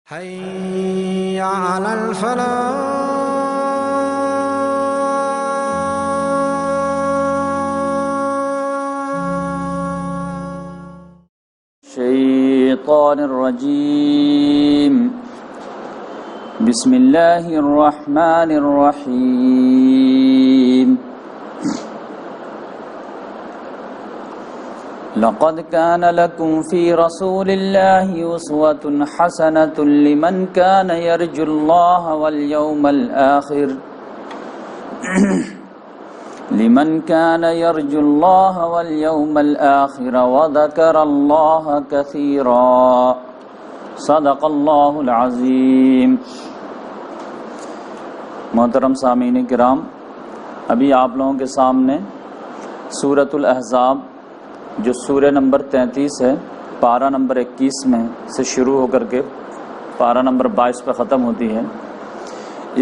حي على الفلاح. الشيطان الرجيم. بسم الله الرحمن الرحيم. لقد كان لكم في رسول الله أسوة حسنة لمن كان يرجو الله واليوم الآخر وذكر الله كثيرا. صدق اللہ العظیم. محترم سامعین کرام، ابھی آپ لوگوں کے سامنے سورۃ الاحزاب جو سورہ نمبر 33 ہے، پارہ نمبر 21 میں سے شروع ہو کر کے پارہ نمبر 22 پہ ختم ہوتی ہے،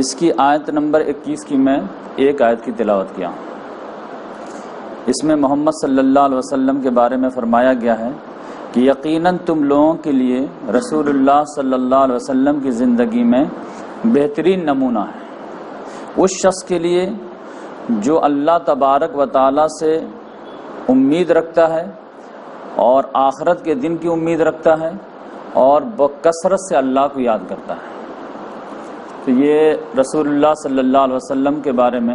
اس کی آیت نمبر 21 کی میں ایک آیت کی تلاوت کیا. اس میں محمد صلی اللہ علیہ وسلم کے بارے میں فرمایا گیا ہے کہ یقیناً تم لوگوں کے لیے رسول اللہ صلی اللہ علیہ وسلم کی زندگی میں بہترین نمونہ ہے اس شخص کے لیے جو اللہ تبارک و تعالیٰ سے امید رکھتا ہے اور آخرت کے دن کی امید رکھتا ہے اور بکثرت سے اللہ کو یاد کرتا ہے. تو یہ رسول اللہ صلی اللہ علیہ وسلم کے بارے میں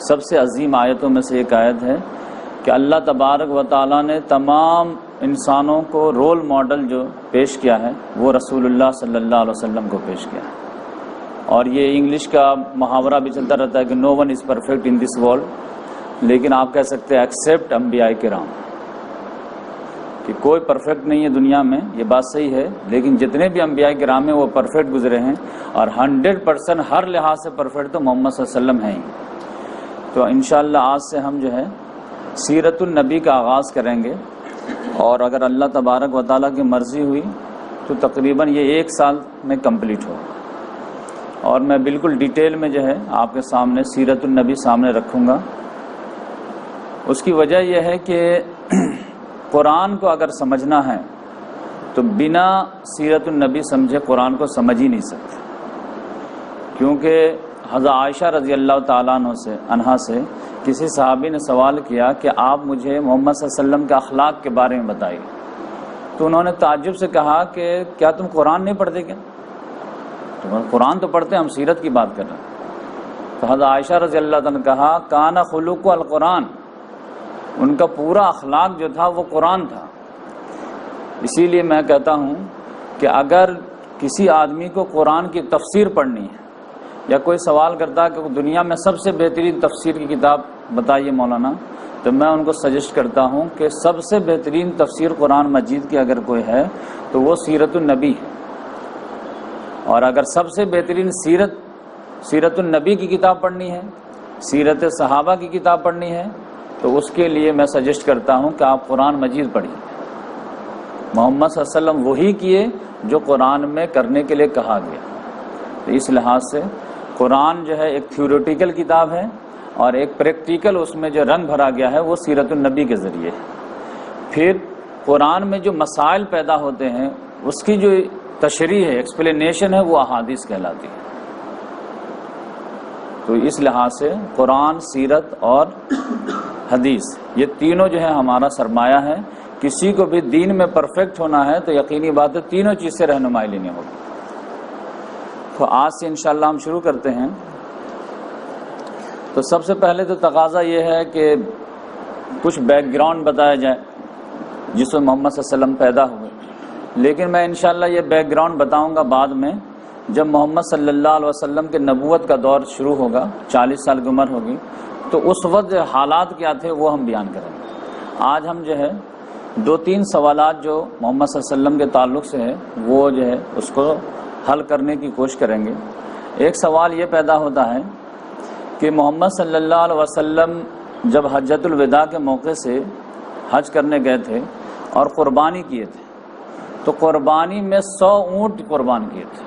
سب سے عظیم آیتوں میں سے ایک آیت ہے کہ اللہ تبارک و تعالیٰ نے تمام انسانوں کو رول ماڈل جو پیش کیا ہے وہ رسول اللہ صلی اللہ علیہ وسلم کو پیش کیا ہے. اور یہ انگلش کا محاورہ بھی چلتا رہتا ہے کہ no one is perfect in this world, لیکن آپ کہہ سکتے ہیں ایکسیپٹ انبیاء کرام، کہ کوئی پرفیکٹ نہیں ہے دنیا میں. یہ بات صحیح ہے، لیکن جتنے بھی انبیاء کرام ہیں وہ پرفیکٹ گزرے ہیں، اور 100% ہر لحاظ سے پرفیکٹ تو محمد صلی اللہ علیہ وسلم ہیں ہی. تو انشاءاللہ آج سے ہم جو ہے سیرت النبی کا آغاز کریں گے، اور اگر اللہ تبارک و تعالیٰ کی مرضی ہوئی تو تقریباً یہ 1 سال میں کمپلیٹ ہو. اور میں بالکل ڈیٹیل میں جو ہے آپ کے سامنے سیرت النبی سامنے رکھوں گا. اس کی وجہ یہ ہے کہ قرآن کو اگر سمجھنا ہے تو بنا سیرت النبی سمجھے قرآن کو سمجھ ہی نہیں سکتے، کیونکہ حضرت عائشہ رضی اللہ تعالیٰ عنہا سے کسی صحابی نے سوال کیا کہ آپ مجھے محمد صلی اللہ علیہ وسلم کے اخلاق کے بارے میں بتائیے. تو انہوں نے تعجب سے کہا کہ کیا تم قرآن نہیں پڑھتے کیا؟ تو قرآن تو پڑھتے ہیں، ہم سیرت کی بات کر رہے ہیں. تو حضرت عائشہ رضی اللہ تعالیٰ نے کہا کان خلق القرآن، ان کا پورا اخلاق جو تھا وہ قرآن تھا. اسی لیے میں کہتا ہوں کہ اگر کسی آدمی کو قرآن کی تفسیر پڑھنی ہے، یا کوئی سوال کرتا ہے کہ دنیا میں سب سے بہترین تفسیر کی کتاب بتائیے مولانا، تو میں ان کو سجیسٹ کرتا ہوں کہ سب سے بہترین تفسیر قرآن مجید کی اگر کوئی ہے تو وہ سیرت النبی ہے. اور اگر سب سے بہترین سیرت النبی کی کتاب پڑھنی ہے، سیرت صحابہ کی کتاب پڑھنی ہے، تو اس کے لیے میں سجیسٹ کرتا ہوں کہ آپ قرآن مجید پڑھیے. محمد صلی اللہ علیہ وسلم وہی کیے جو قرآن میں کرنے کے لیے کہا گیا. تو اس لحاظ سے قرآن جو ہے ایک تھیوریٹیکل کتاب ہے، اور ایک پریکٹیکل اس میں جو رنگ بھرا گیا ہے وہ سیرت النبی کے ذریعے. پھر قرآن میں جو مسائل پیدا ہوتے ہیں اس کی جو تشریح ہے، ایکسپلینیشن ہے، وہ احادیث کہلاتی ہے. تو اس لحاظ سے قرآن، سیرت اور حدیث، یہ تینوں جو ہے ہمارا سرمایہ ہے. کسی کو بھی دین میں پرفیکٹ ہونا ہے تو یقینی بات ہے تینوں چیز سے رہنمائی لینی ہوگی. تو آج سے انشاءاللہ ہم شروع کرتے ہیں. تو سب سے پہلے تو تقاضا یہ ہے کہ کچھ بیک گراؤنڈ بتایا جائے جس میں محمد صلی اللہ علیہ وسلم پیدا ہوئے. لیکن میں انشاءاللہ یہ بیک گراؤنڈ بتاؤں گا بعد میں، جب محمد صلی اللہ علیہ وسلم کے نبوت کا دور شروع ہوگا، 40 سال کی عمر ہوگی، تو اس وقت حالات کیا تھے وہ ہم بیان کریں گے. آج ہم جو ہے 2-3 سوالات جو محمد صلی اللہ علیہ وسلم کے تعلق سے ہے وہ جو ہے اس کو حل کرنے کی کوشش کریں گے. ایک سوال یہ پیدا ہوتا ہے کہ محمد صلی اللہ علیہ وسلم جب حجۃ الوداع کے موقع سے حج کرنے گئے تھے اور قربانی کیے تھے، تو قربانی میں 100 اونٹ قربان کیے تھے.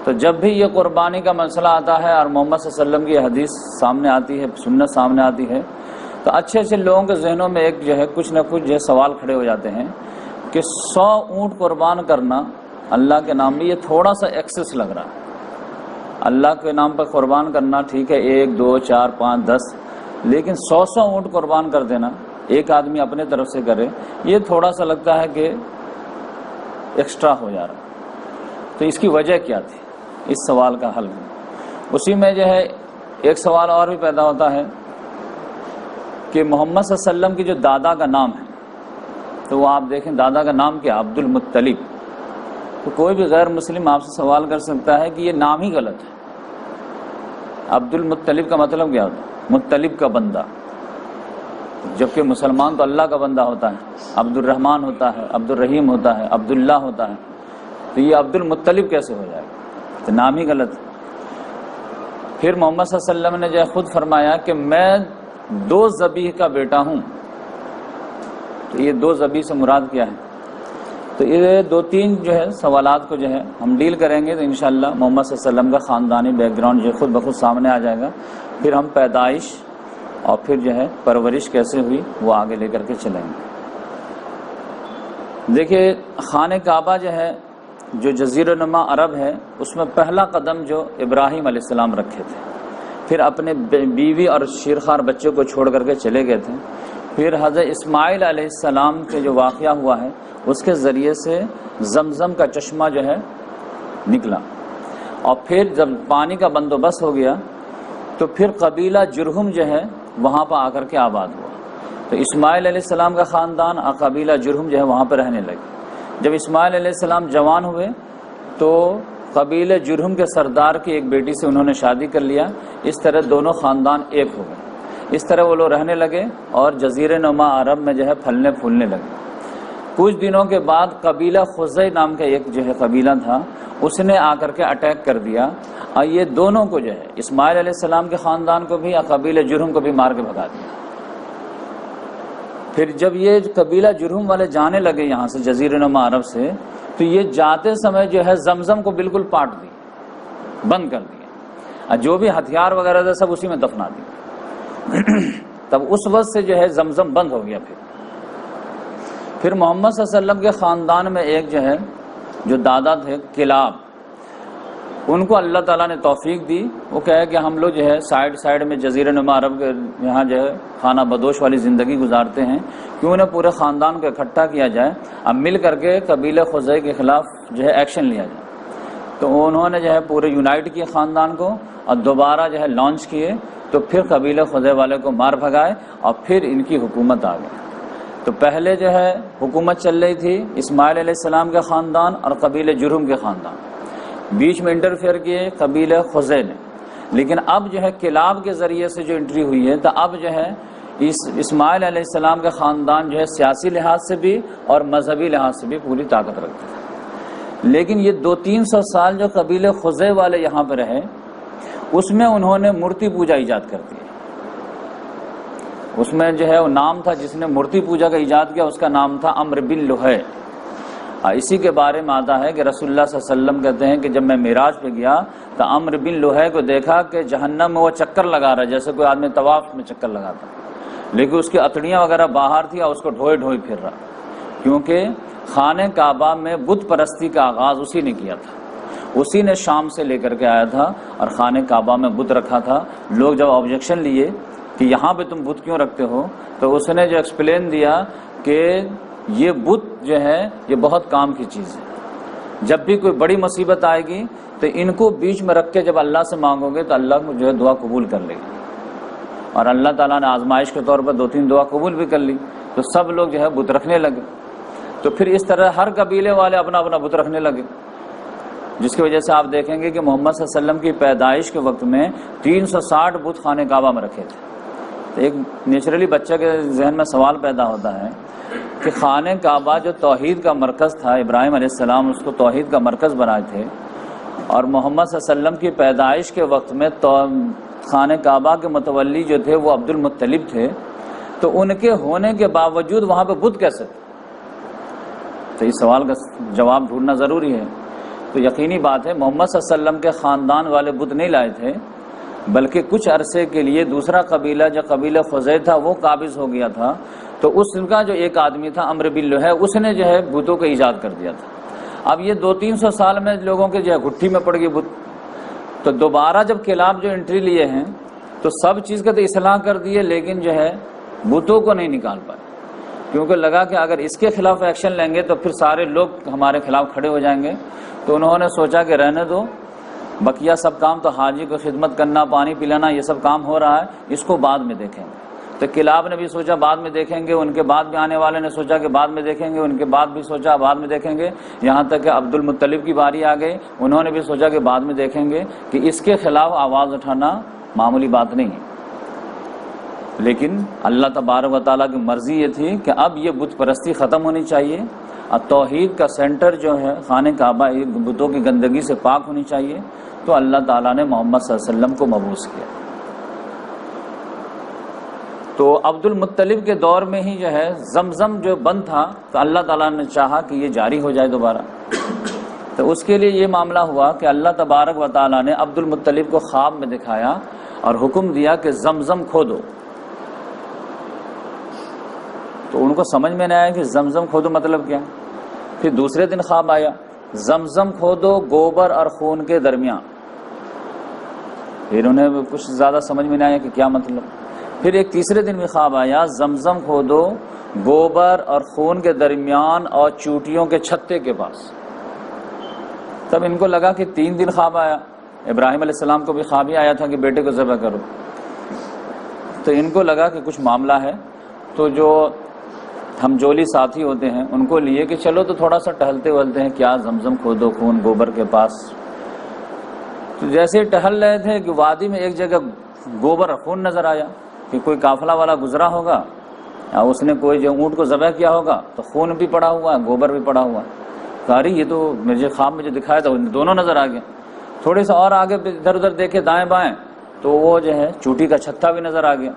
تو جب بھی یہ قربانی کا مسئلہ آتا ہے اور محمد صلی اللہ علیہ وسلم کی حدیث سامنے آتی ہے، سنت سامنے آتی ہے، تو اچھے اچھے لوگوں کے ذہنوں میں ایک جو ہے کچھ نہ کچھ جو ہے سوال کھڑے ہو جاتے ہیں کہ 100 اونٹ قربان کرنا اللہ کے نام میں یہ تھوڑا سا ایکسس لگ رہا ہے. اللہ کے نام پر قربان کرنا ٹھیک ہے 1 2 4 5 10، لیکن 100 اونٹ قربان کر دینا ایک آدمی اپنے طرف سے کرے، یہ تھوڑا سا لگتا ہے کہ ایکسٹرا ہو جا رہا. تو اس کی وجہ کیا تھی؟ اس سوال کا حل ہے. اسی میں جو ہے ایک سوال اور بھی پیدا ہوتا ہے کہ محمد صلی اللہ علیہ وسلم کی جو دادا کا نام ہے، تو وہ آپ دیکھیں دادا کا نام کیا؟ عبد المطلب. تو کوئی بھی غیر مسلم آپ سے سوال کر سکتا ہے کہ یہ نام ہی غلط ہے. عبد المطلب کا مطلب کیا ہوتا ہے؟ مطلب کا بندہ، جبکہ مسلمان تو اللہ کا بندہ ہوتا ہے. عبد الرحمن ہوتا ہے، عبد الرحیم ہوتا ہے، عبداللہ ہوتا ہے. تو یہ عبد المطلب کیسے ہو جائے گا؟ تو نام ہی غلط ہے. پھر محمد صلی اللہ علیہ وسلم نے جو ہے خود فرمایا کہ میں 2 ذبیح کا بیٹا ہوں. تو یہ 2 ذبیح سے مراد کیا ہے؟ تو یہ 2-3 جو ہے سوالات کو جو ہے ہم ڈیل کریں گے تو انشاءاللہ محمد صلی اللہ علیہ وسلم کا خاندانی بیک گراؤنڈ جو خود بخود سامنے آ جائے گا. پھر ہم پیدائش اور پھر جو ہے پرورش کیسے ہوئی وہ آگے لے کر کے چلیں گے. دیکھیے خانہ کعبہ جو ہے جو جزیرہ نما عرب ہے، اس میں پہلا قدم جو ابراہیم علیہ السلام رکھے تھے، پھر اپنے بیوی اور شیرخوار بچے کو چھوڑ کر کے چلے گئے تھے. پھر حضرت اسماعیل علیہ السلام کے جو واقعہ ہوا ہے اس کے ذریعے سے زمزم کا چشمہ جو ہے نکلا، اور پھر جب پانی کا بندوبست ہو گیا تو پھر قبیلہ جرہم جو ہے وہاں پر آ کر کے آباد ہوا. تو اسماعیل علیہ السلام کا خاندان اور قبیلہ جرہم جو ہے وہاں پہ رہنے لگے. جب اسماعیل علیہ السلام جوان ہوئے تو قبیلہ جرہم کے سردار کی ایک بیٹی سے انہوں نے شادی کر لیا. اس طرح دونوں خاندان ایک ہو گئے. اس طرح وہ لوگ رہنے لگے اور جزیرہ نما عرب میں جو ہے پھلنے پھولنے لگے. کچھ دنوں کے بعد قبیلہ خزائی نام کا ایک جو ہے قبیلہ تھا، اس نے آ کر کے اٹیک کر دیا اور یہ دونوں کو جو ہے اسماعیل علیہ السلام کے خاندان کو بھی اور قبیلہ جرہم کو بھی مار کے بھگا دیا. پھر جب یہ قبیلہ جرہم والے جانے لگے یہاں سے جزیرہ نما عرب سے، تو یہ جاتے سمے جو ہے زمزم کو بالکل پاٹ دی، بند کر دیا، اور جو بھی ہتھیار وغیرہ تھا سب اسی میں دفنا دی. تب اس وقت سے جو ہے زمزم بند ہو گیا. پھر محمد صلی اللہ علیہ وسلم کے خاندان میں ایک جو ہے جو دادا تھے کلاب، ان کو اللہ تعالیٰ نے توفیق دی. وہ کہے کہ ہم لوگ جو ہے سائڈ میں جزیرہ نما عرب کے یہاں جو ہے خانہ بدوش والی زندگی گزارتے ہیں، کیوں نہ پورے خاندان کو اکٹھا کیا جائے، اب مل کر کے قبیلہ خزائی کے خلاف جو ہے ایکشن لیا جائے. تو انہوں نے جو ہے پورے یونائٹ کیے خاندان کو اور دوبارہ جو ہے لانچ کیے. تو پھر قبیلہ خزائی والے کو مار بھگائے اور پھر ان کی حکومت آ گئی. تو پہلے جو ہے حکومت چل رہی تھی اسماعیل علیہ السلام کے خاندان اور قبیلہ جرہم کے خاندان، بیچ میں انٹرفیئر کیے قبیلہ خزائی نے. لیکن اب جو ہے کلاب کے ذریعے سے جو انٹری ہوئی ہے، تو اب جو ہے اسماعیل علیہ السلام کا خاندان جو ہے سیاسی لحاظ سے بھی اور مذہبی لحاظ سے بھی پوری طاقت رکھتے تھے. لیکن یہ 200-300 سال جو قبیلہ خزائی والے یہاں پہ رہے، اس میں انہوں نے مورتی پوجا ایجاد کر دی. اس میں جو ہے وہ نام تھا جس نے مورتی پوجا کا ایجاد کیا، اس کا نام تھا عمرو بن لوہے. اسی کے بارے میں آتا ہے کہ رسول اللہ صلی اللہ علیہ وسلم کہتے ہیں کہ جب میں معراج پہ گیا تو عمرو بن لوہے کو دیکھا کہ جہنم میں وہ چکر لگا رہا ہے جیسے کوئی آدمی طواف میں چکر لگاتا، لیکن اس کی اتڑیاں وغیرہ باہر تھی اور اس کو ڈھوئے ڈھوئے پھر رہا، کیونکہ خانہ کعبہ میں بت پرستی کا آغاز اسی نے کیا تھا. اسی نے شام سے لے کر کے آیا تھا اور خانہ کعبہ میں بت رکھا تھا. لوگ جب آبجیکشن لیے کہ یہاں پہ تم بت کیوں رکھتے ہو، تو اس نے جو ایکسپلین دیا کہ یہ بت جو ہے یہ بہت کام کی چیز ہے. جب بھی کوئی بڑی مصیبت آئے گی تو ان کو بیچ میں رکھ کے جب اللہ سے مانگو گے تو اللہ کو جو ہے دعا قبول کر لے گی. اور اللہ تعالیٰ نے آزمائش کے طور پر 2-3 دعا قبول بھی کر لی. تو سب لوگ جو ہے بت رکھنے لگے. تو پھر اس طرح ہر قبیلے والے اپنا اپنا بت رکھنے لگے، جس کی وجہ سے آپ دیکھیں گے کہ محمد صلی اللہ علیہ وسلم کی پیدائش کے وقت میں 360 بت خانہ کعبہ میں رکھے تھے. تو ایک نیچرلی بچہ کے ذہن میں سوال پیدا ہوتا ہے کہ خانہ کعبہ جو توحید کا مرکز تھا، ابراہیم علیہ السلام اس کو توحید کا مرکز بنائے تھے، اور محمد صلی اللہ علیہ وسلم کی پیدائش کے وقت میں خانہ کعبہ کے متولی جو تھے وہ عبد المطلب تھے، تو ان کے ہونے کے باوجود وہاں پہ بت کیسے تھے؟ تو اس سوال کا جواب ڈھونڈنا ضروری ہے. تو یقینی بات ہے محمد صلی اللہ علیہ وسلم کے خاندان والے بت نہیں لائے تھے، بلکہ کچھ عرصے کے لیے دوسرا قبیلہ جو قبیلہ خزائی تھا وہ قابض ہو گیا تھا. تو اس کا جو ایک آدمی تھا عمرو بن لوہے، اس نے جو ہے بتوں کو ایجاد کر دیا تھا. اب یہ 200-300 سال میں لوگوں کے جو ہے گھٹی میں پڑ گئی بت، تو دوبارہ جب خلاف جو انٹری لیے ہیں تو سب چیز کا تو اصلاح کر دیے، لیکن جو ہے بتوں کو نہیں نکال پائے، کیونکہ لگا کہ اگر اس کے خلاف ایکشن لیں گے تو پھر سارے لوگ ہمارے خلاف کھڑے ہو جائیں گے۔ تو انہوں نے سوچا کہ رہنے دو، بقیہ سب کام تو حاجی کو خدمت کرنا، پانی پلانا، یہ سب کام ہو رہا ہے، اس کو بعد میں دیکھیں گے۔ تو کلاب نے بھی سوچا بعد میں دیکھیں گے، ان کے بعد بھی آنے والے نے سوچا کہ بعد میں دیکھیں گے، ان کے بعد بھی سوچا بعد میں دیکھیں گے، یہاں تک کہ عبد المطلب کی باری آ گئی، انہوں نے بھی سوچا کہ بعد میں دیکھیں گے، کہ اس کے خلاف آواز اٹھانا معمولی بات نہیں ہے۔ لیکن اللہ تبارک و تعالیٰ کی مرضی یہ تھی کہ اب یہ بت پرستی ختم ہونی چاہیے، اور توحید کا سینٹر جو ہے خانہ کعبہ بتوں کی گندگی سے پاک ہونی چاہیے، تو اللہ تعالیٰ نے محمد صلی اللہ علیہ وسلم کو مبعوث کیا۔ تو عبد المطلب کے دور میں ہی جو ہے زمزم جو بند تھا، تو اللہ تعالیٰ نے چاہا کہ یہ جاری ہو جائے دوبارہ، تو اس کے لیے یہ معاملہ ہوا کہ اللہ تبارک و تعالیٰ نے عبد المطلب کو خواب میں دکھایا اور حکم دیا کہ زمزم کھودو۔ تو ان کو سمجھ میں نہیں آیا کہ زمزم کھودو مطلب کیا۔ پھر دوسرے دن خواب آیا، زمزم کھودو گوبر اور خون کے درمیان۔ پھر انہیں کچھ زیادہ سمجھ میں نہیں آیا کہ کیا مطلب۔ پھر ایک تیسرے دن بھی خواب آیا، زمزم کھودو گوبر اور خون کے درمیان اور چوٹیوں کے چھتے کے پاس۔ تب ان کو لگا کہ 3 دن خواب آیا، ابراہیم علیہ السلام کو بھی خواب ہی آیا تھا کہ بیٹے کو ذبح کرو، تو ان کو لگا کہ کچھ معاملہ ہے۔ تو جو ہم جولی ساتھی ہوتے ہیں ان کو لیے کہ چلو تو تھوڑا سا ٹہلتے ولتے ہیں، کیا زمزم کھودو خون گوبر کے پاس۔ تو جیسے ٹہل رہے تھے کہ وادی میں ایک جگہ گوبر اور خون نظر آیا، کہ کوئی قافلہ والا گزرا ہوگا، اس نے کوئی جو اونٹ کو ذبح کیا ہوگا، تو خون بھی پڑا ہوا ہے گوبر بھی پڑا ہوا ہے۔ کاری یہ تو مجھے خواب میں جو دکھایا تھا دونوں نظر آ گئے۔ تھوڑے سا اور آگے ادھر ادھر دیکھے دائیں بائیں، تو وہ جو ہے چوٹی کا چھتا بھی نظر آ گیا۔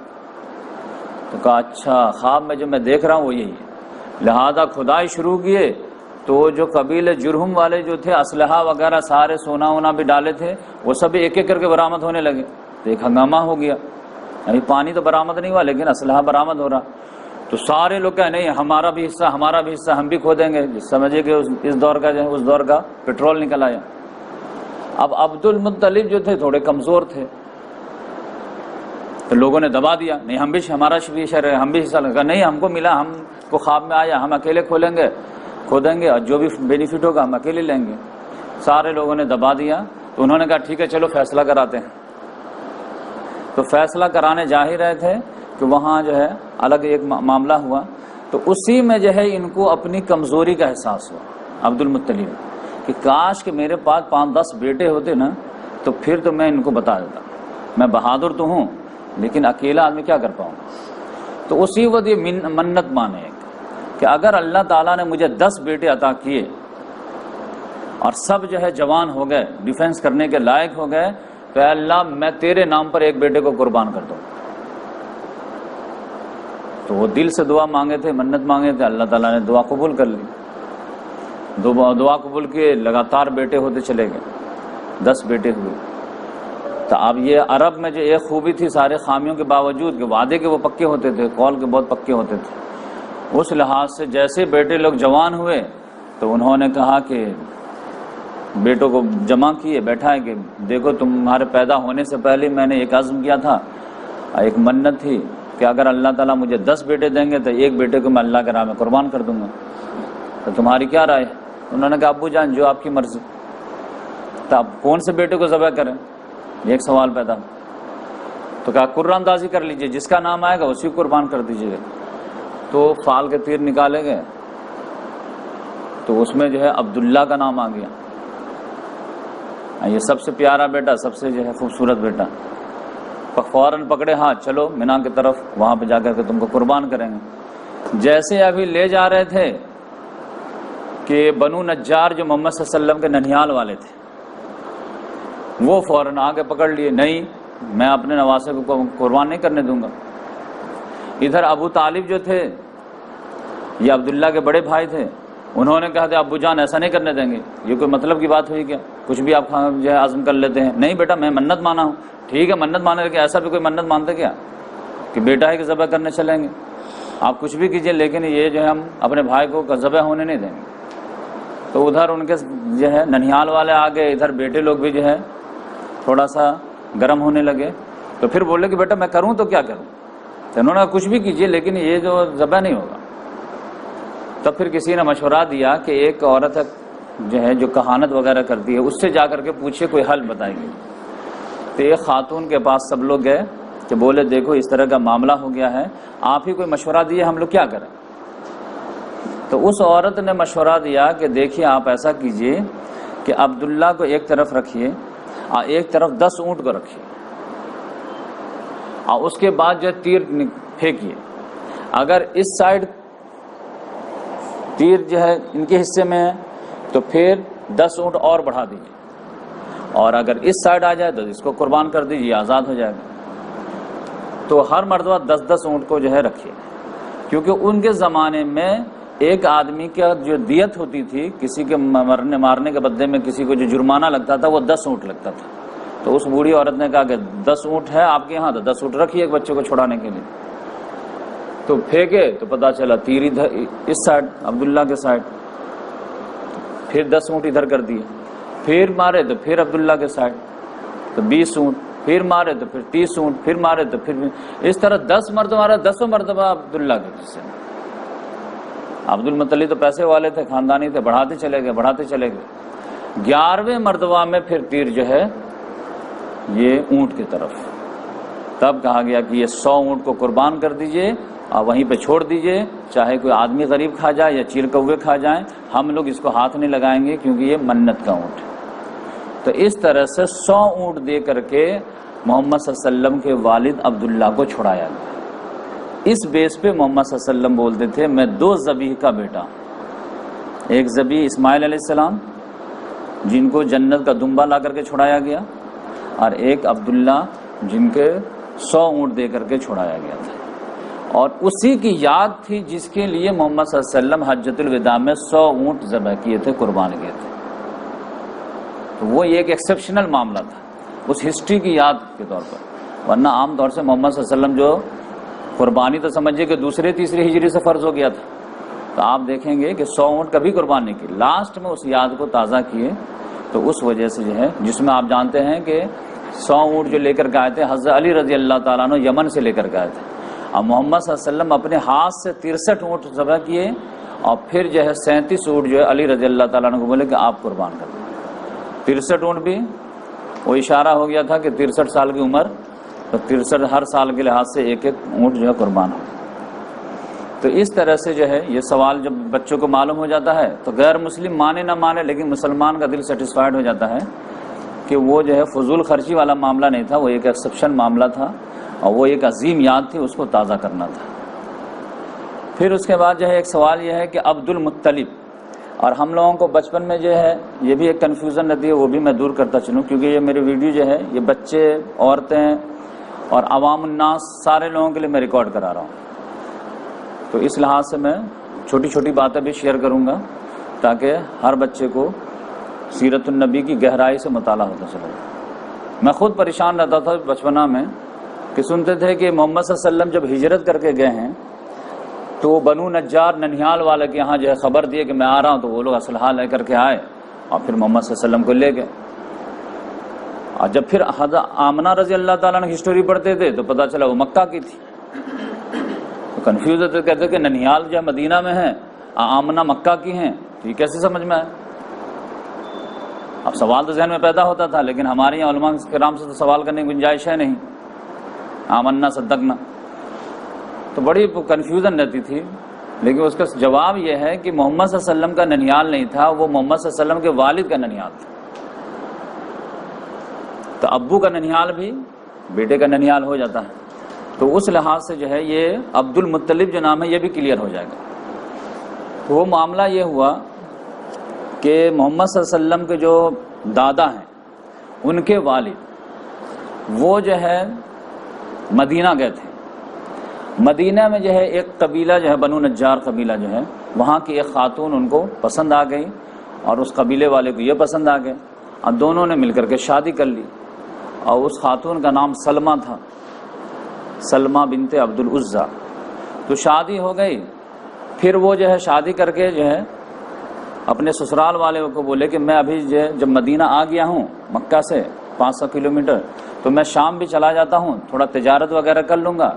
تو کہا اچھا خواب میں جو میں دیکھ رہا ہوں وہ یہی ہے، لہذا کھدائی شروع کیے۔ تو جو قبیلے جرہم والے جو تھے اسلحہ وغیرہ سارے سونا وونا بھی ڈالے تھے، وہ سب ایک ایک کر کے برآمد ہونے لگے۔ تو ایک ہنگامہ ہو گیا، ابھی پانی تو برآمد نہیں ہوا لیکن اسلحہ برآمد ہو رہا۔ تو سارے لوگ کہے نہیں ہمارا بھی حصہ ہمارا بھی حصہ، ہم بھی کھودیں گے۔ سمجھے کہ اس دور کا جو ہے اس دور کا پیٹرول نکل آیا۔ اب عبد المطلب جو تھے تھوڑے کمزور تھے، تو لوگوں نے دبا دیا، نہیں ہم بھی ہمارا بھی شہر ہے، ہم بھی حصہ لگا، نہیں ہم کو ملا، ہم کو خواب میں آیا، ہم اکیلے کھودیں گے اور جو بھی بینیفٹ ہوگا ہم اکیلے لیں گے۔ سارے لوگوں نے دبا دیا۔ تو انہوں نے کہا ٹھیک ہے چلو فیصلہ کراتے ہیں۔ تو فیصلہ کرانے جا ہی رہے تھے کہ وہاں جو ہے الگ ایک معاملہ ہوا۔ تو اسی میں جو ہے ان کو اپنی کمزوری کا احساس ہوا عبد المطلب کہ کاش کہ میرے پاس 5-10 بیٹے ہوتے نا، تو پھر تو میں ان کو بتا دیتا، میں بہادر تو ہوں لیکن اکیلا آدمی کیا کر پاؤں۔ تو اسی وقت یہ منت مانے کہ اگر اللہ تعالیٰ نے مجھے 10 بیٹے عطا کیے اور سب جو ہے جوان ہو گئے، ڈیفینس کرنے کے لائق ہو گئے، تو اے اللہ میں تیرے نام پر ایک بیٹے کو قربان کر دوں۔ تو وہ دل سے دعا مانگے تھے، منت مانگے تھے، اللہ تعالیٰ نے دعا قبول کر لی۔ دعا قبول کیے، لگاتار بیٹے ہوتے چلے گئے، 10 بیٹے ہوئے۔ تو اب یہ عرب میں جو ایک خوبی تھی سارے خامیوں کے باوجود کہ وعدے کے وہ پکے ہوتے تھے، قول کے بہت پکے ہوتے تھے، اس لحاظ سے جیسے بیٹے لوگ جوان ہوئے تو انہوں نے کہا کہ بیٹوں کو جمع کیے، بیٹھا ہے کہ دیکھو تمہارے پیدا ہونے سے پہلے میں نے ایک عزم کیا تھا، ایک منت تھی کہ اگر اللہ تعالیٰ مجھے 10 بیٹے دیں گے تو ایک بیٹے کو میں اللہ کے راہ میں قربان کر دوں گا، تو تمہاری کیا رائے؟ انہوں نے کہا ابو جان جو آپ کی مرضی۔ تو اب کون سے بیٹے کو ذبح کریں؟ ایک سوال پیدا۔ تو کہا قرآن اندازی کر لیجئے، جس کا نام آئے گا اسی کو قربان کر دیجئے گا۔ تو فال کے تیر نکالے گئے، تو اس میں جو ہے عبداللہ کا نام آ گیا، یہ سب سے پیارا بیٹا، سب سے جو ہے خوبصورت بیٹا۔ فوراً پکڑے ہاتھ، چلو مینا کی طرف، وہاں پہ جا کر کے تم کو قربان کریں گے۔ جیسے ابھی لے جا رہے تھے کہ بنو نجار جو محمد صلی اللہ علیہ وسلم کے ننیال والے تھے، وہ فوراً آگے پکڑ لیے، نہیں میں اپنے نواسے کو قربان نہیں کرنے دوں گا۔ ادھر ابو طالب جو تھے، یہ عبداللہ کے بڑے بھائی تھے، انہوں نے کہا تھا ابو جان ایسا نہیں کرنے دیں گے، یہ کوئی مطلب کی بات ہوئی کیا؟ کچھ بھی آپ جو ہے عزم کر لیتے ہیں۔ نہیں بیٹا میں منت مانا ہوں۔ ٹھیک ہے منت مانے، لیکن ایسا بھی کوئی منت مانتے کیا کہ بیٹا ہے کہ ذبح کرنے چلیں گے؟ آپ کچھ بھی کیجئے لیکن یہ جو ہے ہم اپنے بھائی کو ذبح ہونے نہیں دیں گے۔ تو ادھر ان کے جو ہے ننیال والے آ گئے، ادھر بیٹے لوگ بھی جو ہے تھوڑا سا گرم ہونے لگے. تو پھر بولے کہ بیٹا میں کروں تو کیا کروں؟ تو انہوں نے کچھ بھی کیجئے لیکن یہ جو ذبح نہیں ہوگا. تب پھر کسی نے مشورہ دیا کہ ایک عورت جو ہے جو کہانت وغیرہ کرتی ہے اس سے جا کر کے پوچھے، کوئی حل بتائے گی. تو ایک خاتون کے پاس سب لوگ گئے کہ بولے دیکھو اس طرح کا معاملہ ہو گیا ہے، آپ ہی کوئی مشورہ دیے، ہم لوگ کیا کریں؟ تو اس عورت نے مشورہ دیا کہ دیکھیے آپ ایسا کیجئے کہ عبداللہ کو ایک طرف رکھیے اور ایک طرف 10 اونٹ کو رکھیے، اور اس کے بعد جو تیر پھینکیے. اگر اس سائڈ تیر جو ہے ان کے حصے میں ہے تو پھر 10 اونٹ اور بڑھا دیجیے، اور اگر اس سائڈ آ جائے تو اس کو قربان کر دیجیے، آزاد ہو جائے گا. تو ہر مرتبہ 10 اونٹ کو جو ہے رکھیے، کیونکہ ان کے زمانے میں ایک آدمی کا جو دیت ہوتی تھی، کسی کے مارنے کے بدلے میں کسی کو جو جرمانہ لگتا تھا وہ 10 اونٹ لگتا تھا. تو اس بوڑھی عورت نے کہا کہ 10 اونٹ ہے آپ کے یہاں تو 10 اونٹ رکھیے ایک بچے کو چھڑانے کے لیے. تو پھینکے تو پتا چلا تیر ادھر اس سائڈ عبداللہ کے سائڈ، پھر 10 اونٹ ادھر کر دیے، پھر مارے تو پھر عبداللہ کے سائڈ تو 20 اونٹ، پھر مارے تو پھر 30 اونٹ، پھر مارے تو پھر اس طرح 10 مرتبہ مارا، 10 مرتبہ عبداللہ کے حصے میں. عبد المطلب تو پیسے والے تھے، خاندانی تھے، بڑھاتے چلے گئے. 11ویں مرتبہ میں پھر تیر جو ہے یہ اونٹ کی طرف. تب کہا گیا کہ یہ 100 اونٹ کو قربان کر دیجئے اور وہیں پہ چھوڑ دیجئے، چاہے کوئی آدمی غریب کھا جائے یا چیر کوے کھا جائیں، ہم لوگ اس کو ہاتھ نہیں لگائیں گے کیونکہ یہ منت کا اونٹ ہے. تو اس طرح سے 100 اونٹ دے کر کے محمد صلی اللہ علیہ وسلم کے والد عبداللہ کو چھڑایا گیا. اس بیس پہ محمد صلی اللہ علیہ وسلم بولتے تھے میں 2 ذبیح کا بیٹا، ایک ذبیح اسماعیل علیہ السلام جن کو جنت کا دمبا لا کر کے چھڑایا گیا، اور ایک عبداللہ جن کے 100 اونٹ دے کر کے چھڑایا گیا تھا. اور اسی کی یاد تھی جس کے لیے محمد صلی اللہ علیہ وسلم حجۃ الوداع میں 100 اونٹ ذبح کیے تھے، قربان کیے تھے. تو وہ ایک ایکسیپشنل معاملہ تھا اس ہسٹری کی یاد کے طور پر، ورنہ عام طور سے محمد صلی اللہ علیہ وسلم جو قربانی تو سمجھیے کہ 2ری-3ری ہجری سے فرض ہو گیا تھا. تو آپ دیکھیں گے کہ 100 اونٹ کبھی قربان نہیں کی، لاسٹ میں اس یاد کو تازہ کیے. تو اس وجہ سے جو ہے جس میں آپ جانتے ہیں کہ 100 اونٹ جو لے کر کے آئے تھے حضرت علی رضی اللہ تعالیٰ عنہ یمن سے لے کر کے آئے تھے، اور محمد صلی اللہ علیہ وسلم اپنے ہاتھ سے 63 اونٹ ذبح کیے، اور پھر جو ہے 37 اونٹ جو ہے علی رضی اللہ تعالیٰ عنہ کو بولے کہ آپ قربان کر دیں. 63 اونٹ بھی وہ اشارہ ہو گیا تھا کہ 63 سال کی عمر، تو 63 ہر سال کے لحاظ سے ایک اونٹ جو ہے قربان ہو. تو اس طرح سے جو ہے یہ سوال جب بچوں کو معلوم ہو جاتا ہے تو غیر مسلم مانے نہ مانے لیکن مسلمان کا دل سیٹسفائیڈ ہو جاتا ہے کہ وہ جو ہے فضول خرچی والا معاملہ نہیں تھا، وہ ایک ایکسیپشن معاملہ تھا اور وہ ایک عظیم یاد تھی، اس کو تازہ کرنا تھا. پھر اس کے بعد جو ہے ایک سوال یہ ہے کہ عبد المطلب، اور ہم لوگوں کو بچپن میں جو ہے یہ بھی ایک کنفیوژن رہتی ہے، وہ بھی میں دور کرتا چلوں کیونکہ یہ میری ویڈیو جو ہے یہ بچے، عورتیں اور عوام الناس سارے لوگوں کے لیے میں ریکارڈ کرا رہا ہوں. تو اس لحاظ سے میں چھوٹی چھوٹی باتیں بھی شیئر کروں گا تاکہ ہر بچے کو سیرت النبی کی گہرائی سے مطالعہ ہوتا چلے. میں خود پریشان رہتا تھا بچپنا میں کہ سنتے تھے کہ محمد صلی اللہ علیہ وسلم جب ہجرت کر کے گئے ہیں تو بنو نجار ننیال والے کے یہاں جو ہے خبر دیے کہ میں آ رہا ہوں، تو وہ لوگ اسلحہ لے کر کے آئے اور پھر محمد صلی اللہ علیہ وسلم کو لے گئے. اور جب پھر حضرت آمنہ رضی اللہ تعالیٰ نے ہسٹوری پڑھتے تھے تو پتہ چلا وہ مکہ کی تھی. تو کنفیوز ہوتے، کہتے کہ ننیال جو ہے مدینہ میں ہے، آمنہ مکہ کی ہیں، تو یہ کیسے سمجھ میں آئے؟ اب سوال تو ذہن میں پیدا ہوتا تھا لیکن ہمارے یہاں علماء کرام سے تو سوال کرنے کی گنجائش ہے نہیں، آمنا صدقنا. تو بڑی کنفیوژن رہتی تھی، لیکن اس کا جواب یہ ہے کہ محمد صلی اللہ علیہ وسلم کا ننیال نہیں تھا، وہ محمد صلی اللہ علیہ وسلم کے والد کا ننیال تھا. تو ابو کا ننیال بھی بیٹے کا ننیال ہو جاتا ہے. تو اس لحاظ سے جو ہے یہ عبد المطلب جو نام ہے یہ بھی کلیئر ہو جائے گا. تو وہ معاملہ یہ ہوا کہ محمد صلی اللہ علیہ وسلم کے جو دادا ہیں ان کے والد وہ جو ہے مدینہ گئے تھے. مدینہ میں جو ہے ایک قبیلہ جو ہے بنو نجار قبیلہ جو ہے، وہاں کی ایک خاتون ان کو پسند آ گئی اور اس قبیلے والے کو یہ پسند آ گئے اور دونوں نے مل کر کے شادی کر لی. اور اس خاتون کا نام سلمہ تھا، سلمہ بنت عبد العزیٰ. تو شادی ہو گئی. پھر وہ جو ہے شادی کر کے جو ہے اپنے سسرال والے کو بولے کہ میں ابھی جب مدینہ آ گیا ہوں مکہ سے 500 کلومیٹر، تو میں شام بھی چلا جاتا ہوں، تھوڑا تجارت وغیرہ کر لوں گا،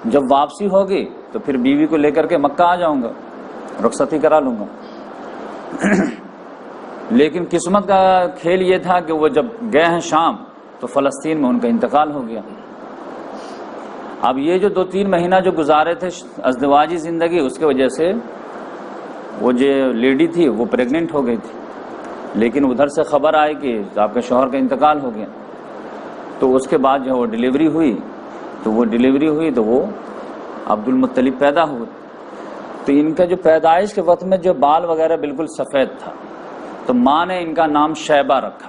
جب واپسی ہوگی تو پھر بیوی کو لے کر کے مکہ آ جاؤں گا، رخصتی کرا لوں گا۔ لیکن قسمت کا کھیل یہ تھا کہ وہ جب گئے ہیں شام تو فلسطین میں ان کا انتقال ہو گیا۔ اب یہ جو 2-3 مہینہ جو گزارے تھے ازدواجی زندگی، اس کی وجہ سے وہ جو لیڈی تھی وہ پریگننٹ ہو گئی تھی، لیکن ادھر سے خبر آئی کہ آپ کے شوہر کا انتقال ہو گیا، تو اس کے بعد جو وہ ڈیلیوری ہوئی تو وہ عبد المطلب پیدا ہوئے۔ تو ان کا جو پیدائش کے وقت میں جو بال وغیرہ بالکل سفید تھا، تو ماں نے ان کا نام شیبہ رکھا۔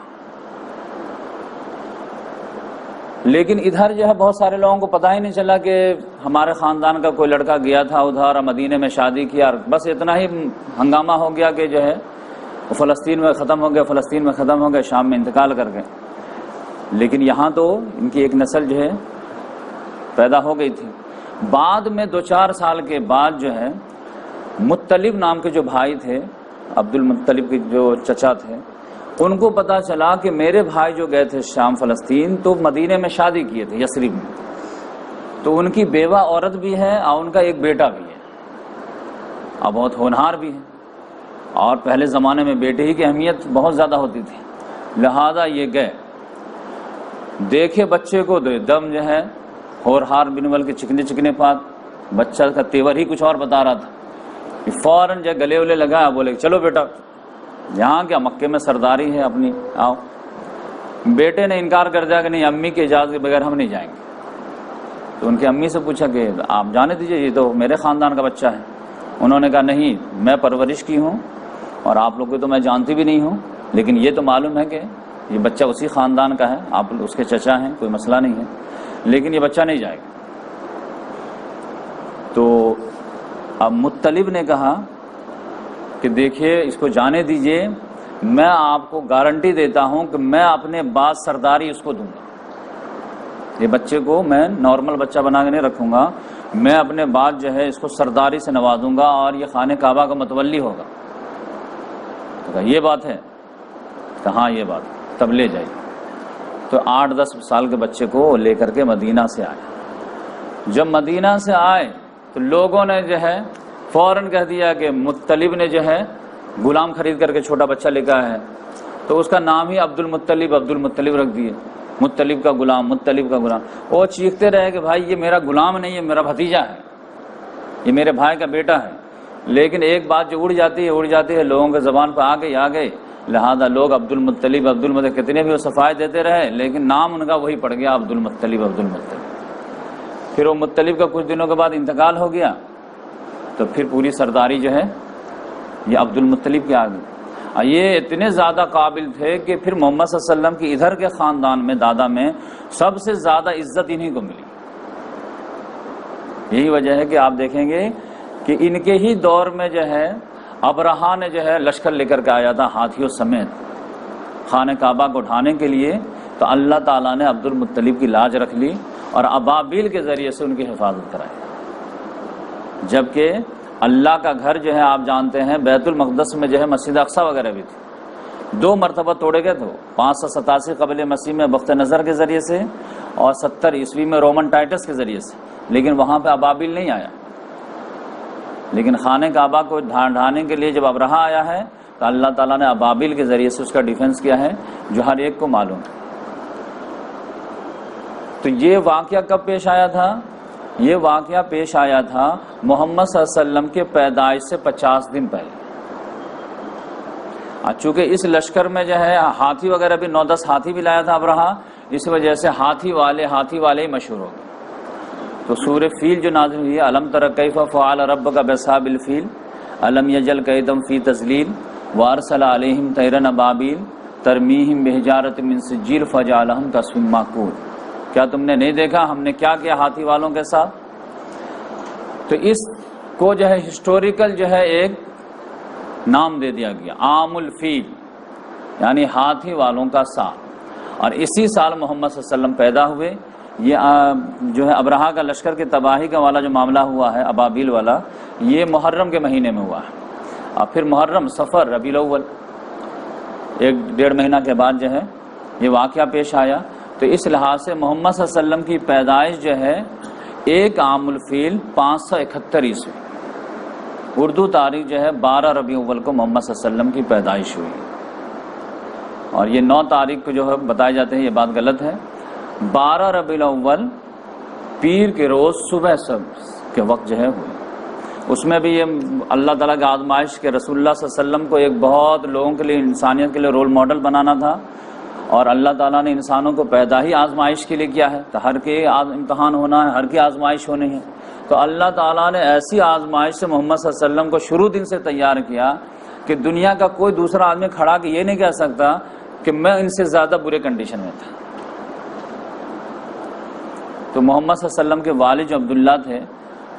لیکن ادھر جو ہے بہت سارے لوگوں کو پتہ ہی نہیں چلا کہ ہمارے خاندان کا کوئی لڑکا گیا تھا ادھر، مدینے میں شادی کیا، بس اتنا ہی ہنگامہ ہو گیا کہ جو ہے وہ فلسطین میں ختم ہو گیا، شام میں انتقال کر گئے۔ لیکن یہاں تو ان کی ایک نسل جو ہے پیدا ہو گئی تھی۔ بعد میں 2-4 سال کے بعد جو ہے مطلب نام کے جو بھائی تھے، عبد المطلب کے جو چچا تھے، ان کو پتا چلا کہ میرے بھائی جو گئے تھے شام فلسطین تو مدینے میں شادی کیے تھے یثرب میں، تو ان کی بیوہ عورت بھی ہے اور ان کا ایک بیٹا بھی ہے اور بہت ہونہار بھی ہے، اور پہلے زمانے میں بیٹے ہی کی اہمیت بہت زیادہ ہوتی تھی، لہذا یہ گئے، دیکھے بچے کو تو دم جو ہے ہونہار بنول کے چکنے پات، بچہ کا تیور ہی کچھ اور بتا رہا تھا، فوراً جو گلے ولے لگایا، بولے چلو بیٹا یہاں کیا مکے میں سرداری ہے اپنی، آؤ۔ بیٹے نے انکار کر دیا کہ نہیں، امی کی اجازت کے بغیر ہم نہیں جائیں گے۔ تو ان کی امی سے پوچھا کہ آپ جانے دیجئے، یہ تو میرے خاندان کا بچہ ہے۔ انہوں نے کہا نہیں، میں پرورش کی ہوں اور آپ لوگ کو تو میں جانتی بھی نہیں ہوں، لیکن یہ تو معلوم ہے کہ یہ بچہ اسی خاندان کا ہے، آپ اس کے چچا ہیں، کوئی مسئلہ نہیں ہے، لیکن یہ بچہ نہیں جائے گا۔ تو اب مطلب نے کہا کہ دیکھیے اس کو جانے دیجئے، میں آپ کو گارنٹی دیتا ہوں کہ میں اپنے بعد سرداری اس کو دوں گا، یہ بچے کو میں نارمل بچہ بنا کے نہیں رکھوں گا، میں اپنے بعد جو ہے اس کو سرداری سے نوازوں گا اور یہ خانہ کعبہ کا متولی ہوگا۔ تو کہا یہ بات ہے؟ کہاں یہ بات، تب لے جائیے۔ تو 8-10 سال کے بچے کو لے کر کے مدینہ سے آئے۔ جب مدینہ سے آئے تو لوگوں نے جو ہے فوراً کہہ دیا کہ مطلب نے جو ہے غلام خرید کر کے چھوٹا بچہ لے کے آیا ہے، تو اس کا نام ہی عبد المطلب رکھ دیے، مطلب کا غلام۔ وہ چیختے رہے کہ بھائی یہ میرا غلام نہیں ہے، میرا بھتیجا ہے، یہ میرے بھائی کا بیٹا ہے۔ لیکن ایک بات جو اڑ جاتی ہے لوگوں کے زبان پہ آ گئی، لہذا لوگ عبد المطلب کتنے بھی وہ صفائی دیتے رہے، لیکن نام ان کا وہی پڑ گیا، عبد المطلب۔ پھر وہ مطلب کا کچھ دنوں کے بعد انتقال ہو گیا، تو پھر پوری سرداری جو ہے یہ عبد المطلب کی آ گئی۔ اور یہ اتنے زیادہ قابل تھے کہ پھر محمد صلی اللہ علیہ وسلم کی ادھر کے خاندان میں دادا میں سب سے زیادہ عزت انہی کو ملی۔ یہی وجہ ہے کہ آپ دیکھیں گے کہ ان کے ہی دور میں جو ہے ابرہا نے جو ہے لشکر لے کر کے آیا تھا ہاتھیوں سمیت خانہ کعبہ کو اٹھانے کے لیے، تو اللہ تعالیٰ نے عبد المطلب کی لاج رکھ لی اور ابابیل کے ذریعے سے ان کی حفاظت کرائی۔ جبکہ اللہ کا گھر جو ہے آپ جانتے ہیں بیت المقدس میں جو ہے مسجد اقصی وغیرہ بھی تھی، 2 مرتبہ توڑے گئے تھے، 587 قبل مسیح میں بخت نظر کے ذریعے سے اور 70 عیسوی میں رومن ٹائٹس کے ذریعے سے، لیکن وہاں پہ ابابیل نہیں آیا۔ لیکن خانہ کعبہ کو ڈھانے کے لیے جب ابرہا آیا ہے تو اللہ تعالیٰ نے ابابیل کے ذریعے سے اس کا ڈیفنس کیا ہے، جو ہر ایک کو معلوم ہے۔ تو یہ واقعہ کب پیش آیا تھا؟ یہ واقعہ پیش آیا تھا محمد صلی اللہ علیہ وسلم کے پیدائش سے 50 دن پہلے۔ چونکہ اس لشکر میں جو ہے ہاتھی وغیرہ بھی 9-10 ہاتھی بھی لایا تھا ابرہا، اس وجہ سے ہاتھی والے ہی مشہور ہو گئے۔ تو سورہ فیل جو نازل ہوئی ہے، الم تر کیف فعل ربک باصحاب الفیل الم یجعل کیدہم فی تضلیل وارسل علیہم طیرا ابابیل ترمیہم بحجارۃ من سجیل فجعلہم کعصف مأکول۔ کیا تم نے نہیں دیکھا ہم نے کیا کیا ہاتھی والوں کے ساتھ؟ تو اس کو جو ہے ہسٹوریکل جو ہے ایک نام دے دیا گیا، عام الفیل، یعنی ہاتھی والوں کا سال۔ اور اسی سال محمد صلی اللہ علیہ وسلم پیدا ہوئے۔ یہ جو ہے ابرہا کا لشکر کی تباہی کا والا جو معاملہ ہوا ہے ابابیل والا، یہ محرم کے مہینے میں ہوا ہے۔ اور پھر محرم، صفر، ربیع الاول، 1-1.5 مہینہ کے بعد جو ہے یہ واقعہ پیش آیا. تو اس لحاظ سے محمد صلی اللہ علیہ وسلم کی پیدائش جو ہے 1 عام الفیل 571 عیسوی. اردو تاریخ جو ہے 12 ربیع الاول کو محمد صلی اللہ علیہ وسلم کی پیدائش ہوئی. اور یہ 9 تاریخ کو جو ہے بتائے جاتے ہیں، یہ بات غلط ہے. 12 ربیع الاول پیر کے روز صبح کے وقت جو ہے ہوئی. اس میں بھی یہ اللہ تعالیٰ کی آزمائش کے رسول اللہ صلی اللہ علیہ وسلم کو ایک بہت لوگوں کے لیے، انسانیت کے لیے رول ماڈل بنانا تھا. اور اللہ تعالیٰ نے انسانوں کو پیدا ہی آزمائش کے لیے کیا ہے، تو ہر کے امتحان ہونا ہے، ہر کی آزمائش ہونی ہے. تو اللہ تعالیٰ نے ایسی آزمائش سے محمد صلی اللہ علیہ وسلم کو شروع دن سے تیار کیا کہ دنیا کا کوئی دوسرا آدمی کھڑا کے یہ نہیں کہہ سکتا کہ میں ان سے زیادہ برے کنڈیشن میں تھا. تو محمد صلی اللہ علیہ وسلم کے والد جو عبداللہ تھے،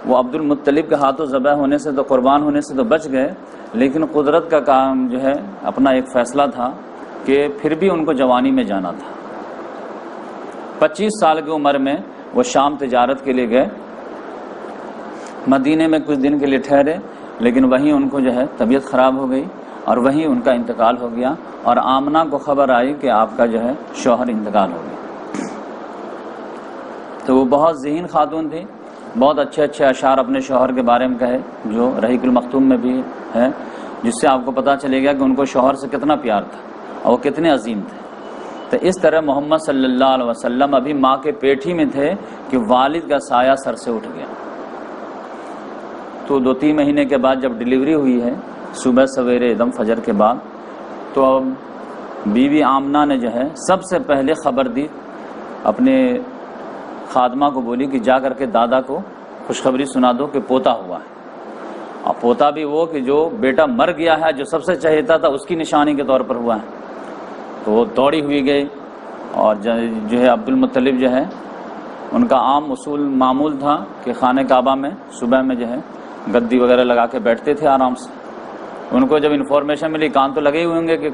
وہ عبد المطلب کے ہاتھوں ذبح ہونے سے تو، قربان ہونے سے تو بچ گئے، لیکن قدرت کا کام جو ہے اپنا ایک فیصلہ تھا کہ پھر بھی ان کو جوانی میں جانا تھا. 25 سال کی عمر میں وہ شام تجارت کے لیے گئے. مدینے میں کچھ دن کے لیے ٹھہرے، لیکن وہیں ان کو جو ہے طبیعت خراب ہو گئی اور وہیں ان کا انتقال ہو گیا. اور آمنہ کو خبر آئی کہ آپ کا جو ہے شوہر انتقال ہو گیا. تو وہ بہت ذہین خاتون تھی، بہت اچھے اچھے اشعار اپنے شوہر کے بارے میں کہے، جو رحیق المختوم میں بھی ہے، جس سے آپ کو پتہ چلے گا کہ ان کو شوہر سے کتنا پیار تھا اور وہ کتنے عظیم تھے. تو اس طرح محمد صلی اللہ علیہ وسلم ابھی ماں کے پیٹ ہی میں تھے کہ والد کا سایہ سر سے اٹھ گیا. تو 2-3 مہینے کے بعد جب ڈیلیوری ہوئی ہے، صبح سویرے ایک دم فجر کے بعد، تو اب بیوی آمنہ نے جو ہے سب سے پہلے خبر دی، اپنے خادمہ کو بولی کہ جا کر کے دادا کو خوشخبری سنا دو کہ پوتا ہوا ہے. اور پوتا بھی وہ کہ جو بیٹا مر گیا ہے، جو سب سے چہیتا تھا، اس کی نشانی کے طور پر ہوا ہے. تو وہ دوڑی ہوئی گئی. اور جو ہے عبد المطلب جو ہے، ان کا عام اصول معمول تھا کہ خانہ کعبہ میں صبح میں جو ہے گدی وغیرہ لگا کے بیٹھتے تھے آرام سے. ان کو جب انفارمیشن ملی، کان تو لگے ہوئے ہوں گے کہ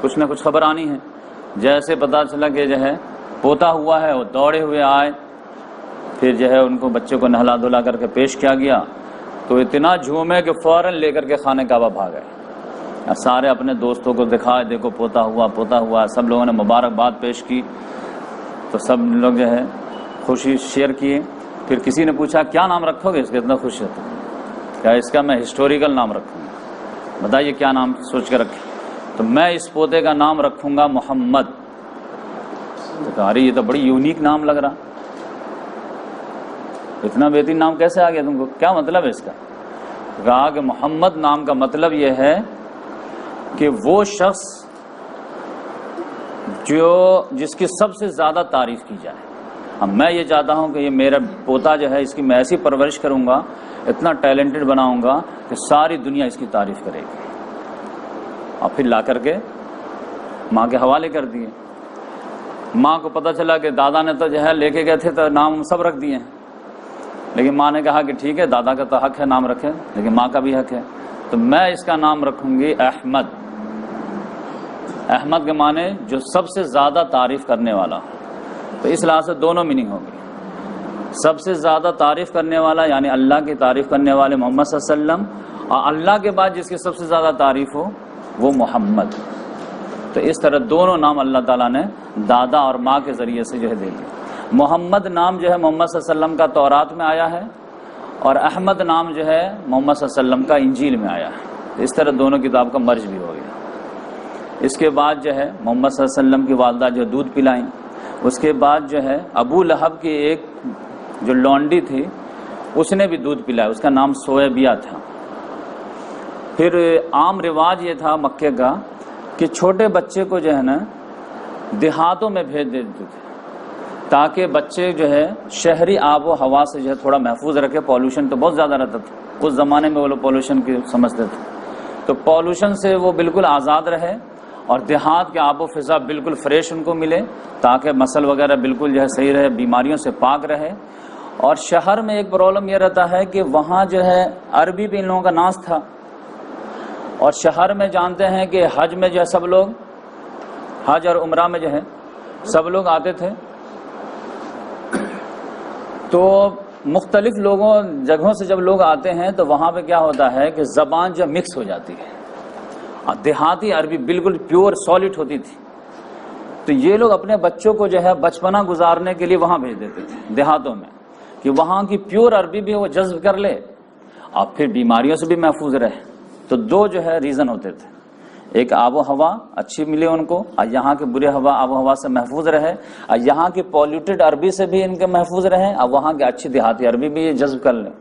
کچھ نہ کچھ خبر آنی ہے. جیسے پتہ چلا کہ جو ہے پوتا ہوا ہے، وہ دوڑے ہوئے آئے. پھر جو ہے ان کو بچے کو نہلا دھلا کر کے پیش کیا گیا. تو اتنا جھومے کہ فوراً لے کر کے خانہ کعبہ بھاگ گئے. سارے اپنے دوستوں کو دکھائے، دیکھو پوتا ہوا پوتا ہوا. سب لوگوں نے مبارکباد پیش کی. تو سب لوگ جو ہے خوشی شیئر کیے. پھر کسی نے پوچھا کیا نام رکھو گے اس کے، اتنا خوش ہے تو کیا اس کا میں ہسٹوریکل نام رکھوں گا، بتائیے کیا نام سوچ کے رکھیں. تو میں اس پوتے کا نام رکھوں گا محمد. تو کہا ارے یہ تو بڑی یونیک نام لگ رہا، اتنا بہترین نام کیسے آ گیا تم کو، کیا مطلب ہے اس کا؟ کہا کہ محمد نام کا مطلب یہ ہے کہ وہ شخص جس کی سب سے زیادہ تعریف کی جائے. اب میں یہ چاہتا ہوں کہ یہ میرا پوتا جو ہے، اس کی میں ایسی پرورش کروں گا، اتنا ٹیلنٹڈ بناؤں گا کہ ساری دنیا اس کی تعریف کرے گی. اور پھر لا کر کے ماں کے حوالے کر دیے. ماں کو پتہ چلا کہ دادا نے تو جو ہے لے کے گئے تھے تو نام سب رکھ دیے ہیں، لیکن ماں نے کہا کہ ٹھیک ہے، دادا کا تو حق ہے نام رکھے، لیکن ماں کا بھی حق ہے. تو میں اس کا نام رکھوں گی احمد. احمد کے معنی جو سب سے زیادہ تعریف کرنے والا. تو اس لحاظ سے دونوں میننگ ہو گئی. سب سے زیادہ تعریف کرنے والا یعنی اللہ کی تعریف کرنے والے محمد صلی اللہ علیہ وسلم، اور اللہ کے بعد جس کی سب سے زیادہ تعریف ہو وہ محمد. تو اس طرح دونوں نام اللہ تعالیٰ نے دادا اور ماں کے ذریعے سے جو ہے دے دیے. محمد نام جو ہے محمد صلی اللہ علیہ وسلم کا تورات میں آیا ہے، اور احمد نام جو ہے محمد صلی اللہ علیہ وسلم کا انجیل میں آیا ہے. اس طرح دونوں کتاب کا مرج بھی ہو گیا. اس کے بعد جو ہے محمد صلی اللہ علیہ وسلم کی والدہ جو دودھ پلائیں. اس کے بعد جو ہے ابو لہب کی ایک جو لونڈی تھی، اس نے بھی دودھ پلایا، اس کا نام سویبیہ تھا. پھر عام رواج یہ تھا مکے کا کہ چھوٹے بچے کو جو ہے نا دیہاتوں میں بھیج دیتے تھے تاکہ بچے جو ہے شہری آب و ہوا سے جو ہے تھوڑا محفوظ رکھے. پالوشن تو بہت زیادہ رہتا تھا اس زمانے میں، وہ لوگ پالوشن کی سمجھتے تھے. تو پالوشن سے وہ بالکل آزاد رہے اور دیہات کے آب و فضا بالکل فریش ان کو ملے، تاکہ مسل وغیرہ بالکل جو ہے صحیح رہے، بیماریوں سے پاک رہے. اور شہر میں ایک پرابلم یہ رہتا ہے کہ وہاں جو ہے عربی بھی ان لوگوں کا ناز تھا. اور شہر میں جانتے ہیں کہ حج میں جو ہے سب لوگ، حج اور عمرہ میں جو ہے سب لوگ آتے تھے. تو مختلف لوگوں جگہوں سے جب لوگ آتے ہیں تو وہاں پہ کیا ہوتا ہے کہ زبان جب مکس ہو جاتی ہے، اور دیہاتی عربی بالکل پیور سالڈ ہوتی تھی، تو یہ لوگ اپنے بچوں کو جو ہے بچپنا گزارنے کے لیے وہاں بھیج دیتے تھے دیہاتوں میں، کہ وہاں کی پیور عربی بھی وہ جذب کر لے اور پھر بیماریوں سے بھی محفوظ رہے۔ تو دو جو ہے ریزن ہوتے تھے، ایک آب و ہوا اچھی ملے ان کو، اور یہاں کے برے آب و ہوا سے محفوظ رہے، اور یہاں کی پولیوٹڈ عربی سے بھی ان کے محفوظ رہے، اور وہاں کی اچھی دیہاتی عربی بھی یہ جذب کر لیں۔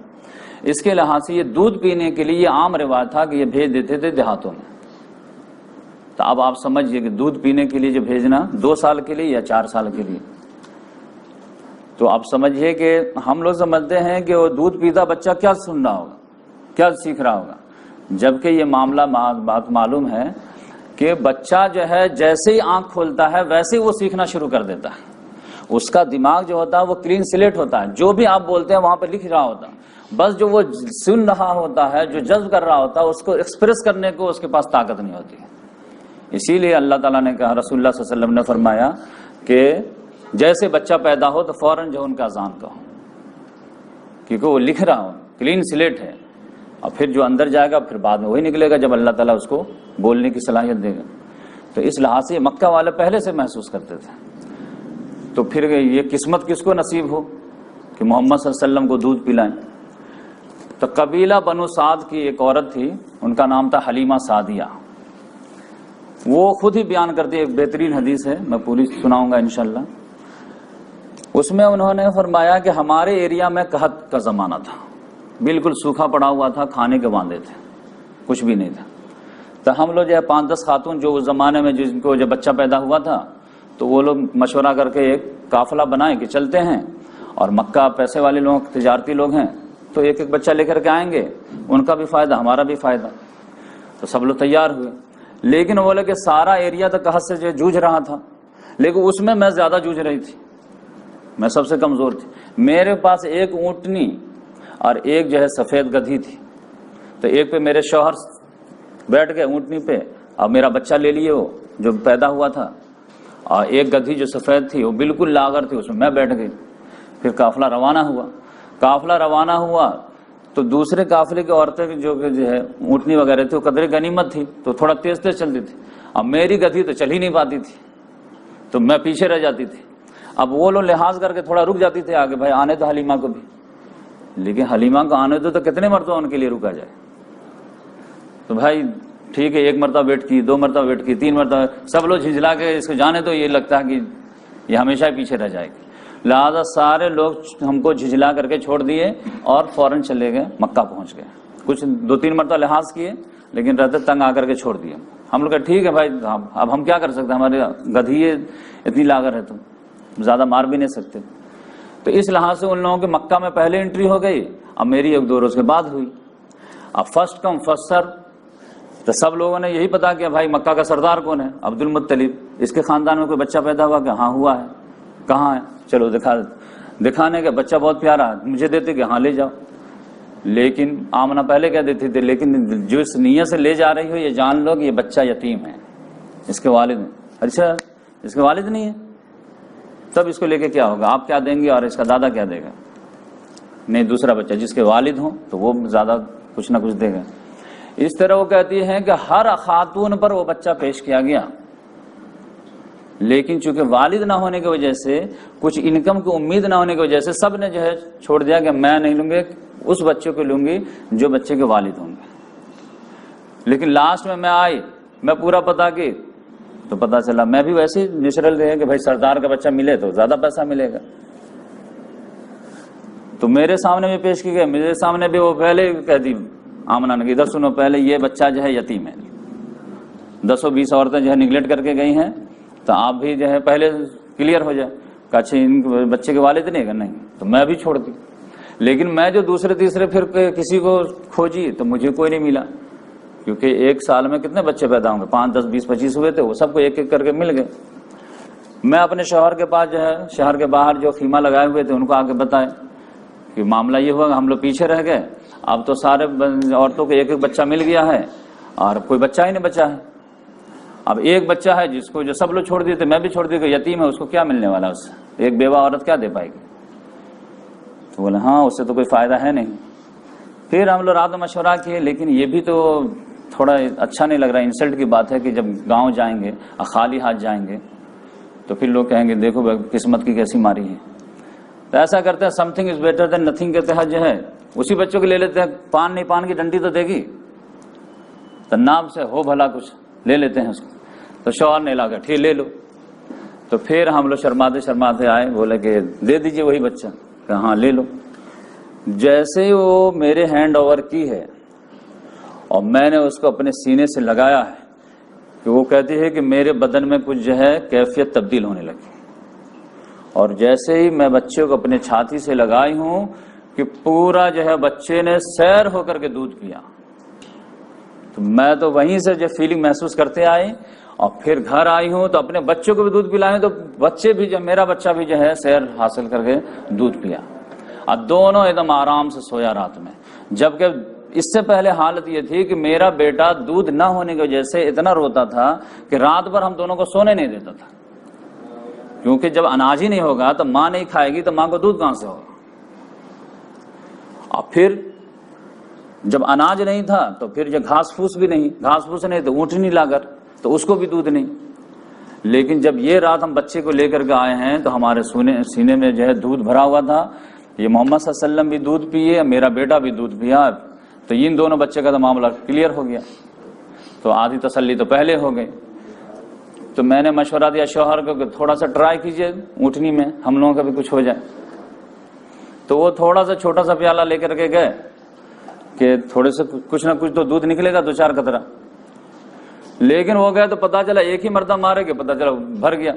اس کے لحاظ سے یہ دودھ پینے کے لیے یہ عام رواج تھا کہ یہ بھیج دیتے تھے دیہاتوں میں۔ تو اب آپ سمجھئے کہ دودھ پینے کے لیے جو بھیجنا 2 سال کے لیے یا 4 سال کے لیے، تو آپ سمجھئے کہ ہم لوگ سمجھتے ہیں کہ وہ دودھ پیتا بچہ کیا سن رہا ہوگا، کیا سیکھ رہا ہوگا، جبکہ یہ معاملہ بات معلوم ہے کہ بچہ جو ہے جیسے ہی آنکھ کھولتا ہے ویسے ہی وہ سیکھنا شروع کر دیتا ہے۔ اس کا دماغ جو ہوتا ہے وہ کلین سلیٹ ہوتا ہے، جو بھی آپ بولتے ہیں وہاں پہ لکھ رہا ہوتا ہے، بس جو وہ سن رہا ہوتا ہے، جو جذب کر رہا ہوتا ہے، اس کو ایکسپریس کرنے کو اس کے پاس طاقت نہیں ہوتی ہے۔ اسی لیے اللہ تعالیٰ نے کہا، رسول اللہ صلی اللہ علیہ وسلم نے فرمایا کہ جیسے بچہ پیدا ہو تو فوراً جو ان کا اذان کہو، کیونکہ وہ لکھ رہا ہو، کلین سلیٹ ہے، اور پھر جو اندر جائے گا پھر بعد میں وہی نکلے گا جب اللہ تعالیٰ اس کو بولنے کی صلاحیت دے گا۔ تو اس لحاظ سے مکہ والے پہلے سے محسوس کرتے تھے۔ تو پھر یہ قسمت کس کو نصیب ہو کہ محمد صلی اللہ علیہ وسلم کو دودھ پلائیں۔ تو قبیلہ بنو سعد کی ایک عورت تھی، ان کا نام تھا حلیمہ سعدیہ، وہ خود ہی بیان کرتی ہے، ایک بہترین حدیث ہے، میں پوری سناؤں گا انشاءاللہ۔ اس میں انہوں نے فرمایا کہ ہمارے ایریا میں قحط کا زمانہ تھا، بالکل سوکھا پڑا ہوا تھا، کھانے کے واندے تھے، کچھ بھی نہیں تھا۔ تو ہم لوگ جو ہے 5-10 خاتون جو اس زمانے میں جن کو جب بچہ پیدا ہوا تھا، تو وہ لوگ مشورہ کر کے ایک قافلہ بنائے کہ چلتے ہیں، اور مکہ پیسے والے لوگ، تجارتی لوگ ہیں، تو ایک ایک بچہ لے کر کے آئیں گے، ان کا بھی فائدہ ہمارا بھی فائدہ۔ تو سب لوگ تیار ہوئے، لیکن وہ بولے کہ سارا ایریا تو قحط سے جو جوجھ رہا تھا، لیکن اس میں زیادہ جوجھ رہی تھی، میں سب سے کمزور تھی۔ میرے پاس ایک اونٹنی اور ایک جو ہے سفید گدھی تھی، تو ایک پہ میرے شوہر بیٹھ گئے اونٹنی پہ، اور میرا بچہ لے لیے وہ جو پیدا ہوا تھا، اور ایک گدھی جو سفید تھی وہ بالکل لاغر تھی، اس میں بیٹھ گئی۔ پھر قافلہ روانہ ہوا تو دوسرے قافلے کی عورتیں جو ہے اونٹنی وغیرہ تھی، وہ قدرے غنیمت تھی تو تھوڑا تیز چلتی تھی، اب میری گدھی تو چل ہی نہیں پاتی تھی، تو میں پیچھے رہ جاتی تھی۔ اب وہ لوگ لحاظ کر کے تھوڑا رک جاتی تھی آگے، بھائی آنے تو حلیمہ کو بھی، لیکن حلیمہ کو آنے تو کتنے مرتبہ ان کے لیے رکا جائے۔ تو بھائی ٹھیک ہے، 1 مرتبہ ویٹ کی، 2 مرتبہ ویٹ کی، 3 مرتبہ، سب لوگ جھنجھلا کے اس کو جانے تو یہ لگتا ہے کہ یہ ہمیشہ ہی پیچھے رہ جائے گی، لہٰذا سارے لوگ ہم کو جھنجھلا کر کے چھوڑ دیے اور فوراً چلے گئے، مکہ پہنچ گئے۔ کچھ 2-3 مرتبہ لحاظ کیے لیکن رہتے تنگ آ کر کے چھوڑ دیے۔ ہم لوگ کہا ٹھیک ہے بھائی، اب ہم کیا کر سکتے ہیں، ہمارے گدھی اتنی لاغر ہے، تو زیادہ مار بھی نہیں سکتے۔ تو اس لحاظ سے ان لوگوں کے مکہ میں پہلے انٹری ہو گئی، اب میری 1-2 روز کے بعد ہوئی۔ اب فرسٹ کم فرسٹ سرو، تو سب لوگوں نے یہی پتا کیا بھائی مکہ کا سردار کون ہے، عبد المطلب، اس کے خاندان میں کوئی بچہ پیدا ہوا کہ ہاں ہوا ہے، کہاں ہے، چلو دکھانے کا بچہ بہت پیارا ہے، مجھے دیتے کہ ہاں لے جاؤ۔ لیکن آمنہ پہلے کہہ دیتی تھی، لیکن جو اس نیت سے لے جا رہی ہو یہ جان لو کہ یہ بچہ یتیم ہے، اس کے والد ہیں۔ اچھا اس کے والد نہیں ہے، تب اس کو لے کے کیا ہوگا، آپ کیا دیں گے اور اس کا دادا کیا دے گا؟ نہیں، دوسرا بچہ جس کے والد ہوں تو وہ زیادہ کچھ نہ کچھ دے گا۔ اس طرح وہ کہتی ہے کہ ہر خاتون پر وہ بچہ پیش کیا گیا، لیکن چونکہ والد نہ ہونے کی وجہ سے، کچھ انکم کی امید نہ ہونے کی وجہ سے سب نے جو ہے چھوڑ دیا کہ میں نہیں لوں گی، اس بچے کو لوں گی جو بچے کے والد ہوں گے۔ لیکن لاسٹ میں آئی، میں پورا پتا کی تو پتا چلا میں بھی ویسے ہی نیچرل رہے کہ بھائی سردار کا بچہ ملے تو زیادہ پیسہ ملے گا، تو میرے سامنے بھی پیش کی گئی، میرے سامنے بھی وہ پہلے کہہ دی آمنہ نے، ادھر سنو، پہلے یہ بچہ جو ہے یتیم ہے، 10-20 عورتیں جو ہے نگلیکٹ کر کے گئی ہیں، تو آپ بھی جو ہے پہلے کلیئر ہو جائے کہ اچھا ان بچے کے والد نہیں ہے، نہیں تو میں بھی چھوڑ دی۔ لیکن میں جو دوسرے تیسرے پھر کسی کو کھوجی تو مجھے کوئی نہیں ملا، کیونکہ 1 سال میں کتنے بچے پیدا ہوں گے، 5, 10, 20, 25 ہوئے تھے، وہ سب کو ایک ایک کر کے مل گئے۔ میں اپنے شوہر کے پاس جو ہے شہر کے باہر جو خیمہ لگائے ہوئے تھے ان کو آ کے بتائے کہ معاملہ یہ ہوا، ہم لوگ پیچھے رہ گئے، اب تو سارے عورتوں کو ایک ایک بچہ مل گیا ہے اور کوئی بچہ ہی نہیں بچا ہے۔ اب ایک بچہ ہے جس کو جو سب لوگ چھوڑ دیے تھے، میں بھی چھوڑ دی، کہ یتیم ہے، اس کو کیا ملنے والا، اس سے ایک بیوہ عورت کیا دے پائے گی؟ تو بولے ہاں اس سے تو کوئی فائدہ ہے نہیں. پھر ہم لوگ رات میں مشورہ کیے, لیکن یہ بھی تو تھوڑا اچھا نہیں لگ رہا, انسلٹ کی بات ہے کہ جب گاؤں جائیں گے اور خالی ہاتھ جائیں گے تو پھر لوگ کہیں گے دیکھو قسمت کی کیسی ماری ہے. تو ایسا کرتے ہیں some thing is better than nothing کے تحت جو ہے اسی بچوں کو لے لیتے ہیں. پان نہیں پان کی ڈنڈی تو دے گی, تو نام سے ہو بھلا کچھ لے لیتے ہیں اس کو. تو شوہر نے لا کر ٹھیک لے لو. تو پھر ہم لوگ شرماتے شرماتے آئے, بولے کہ دے دیجئے وہی بچہ, کہ ہاں لے لو. جیسے ہی وہ میرے ہینڈ اوور کی ہے اور میں نے اس کو اپنے سینے سے لگایا ہے کہ وہ کہتی ہے کہ میرے بدن میں کچھ جو ہے کیفیت تبدیل ہونے لگی, اور جیسے ہی میں بچے کو اپنے چھاتی سے لگائی ہوں کہ پورا جو ہے بچے نے سیر ہو کر کے دودھ پیا. تو میں تو وہیں سے جو فیلنگ محسوس کرتے آئی, اور پھر گھر آئی ہوں تو اپنے بچوں کو بھی دودھ پلائے, تو بچے بھی جو میرا بچہ بھی جو ہے سیر حاصل کر کے دودھ پیا, اور دونوں ایک دم آرام سے سویا رات میں. جبکہ اس سے پہلے حالت یہ تھی کہ میرا بیٹا دودھ نہ ہونے کی وجہ سے اتنا روتا تھا کہ رات بھر ہم دونوں کو سونے نہیں دیتا تھا, کیونکہ جب اناج ہی نہیں ہوگا تو ماں نہیں کھائے گی تو ماں کو دودھ کہاں سے ہوگا. اور پھر جب اناج نہیں تھا تو پھر جو گھاس پھوس بھی نہیں, گھاس پھوس نہیں تو اونٹنی لا کر, تو اس کو بھی دودھ نہیں. لیکن جب یہ رات ہم بچے کو لے کر کے آئے ہیں تو ہمارے سینے میں جو ہے دودھ بھرا ہوا تھا. یہ محمد صلی اللہ علیہ وسلم بھی دودھ پیے, میرا بیٹا بھی دودھ پیا, تو ان دونوں بچے کا تو معاملہ کلیئر ہو گیا. تو آدھی تسلی تو پہلے ہو گئی. تو میں نے مشورہ دیا شوہر کو کہ تھوڑا سا ٹرائی کیجئے اونٹنی میں, ہم لوگوں کا بھی کچھ ہو جائے. تو وہ تھوڑا سا چھوٹا سا پیالہ لے کر کے گئے کہ تھوڑے سے کچھ نہ کچھ تو دودھ نکلے گا, 2-4 قطرہ. لیکن وہ گئے تو پتا چلا ایک ہی مردہ مارے کہ پتا چلا بھر گیا.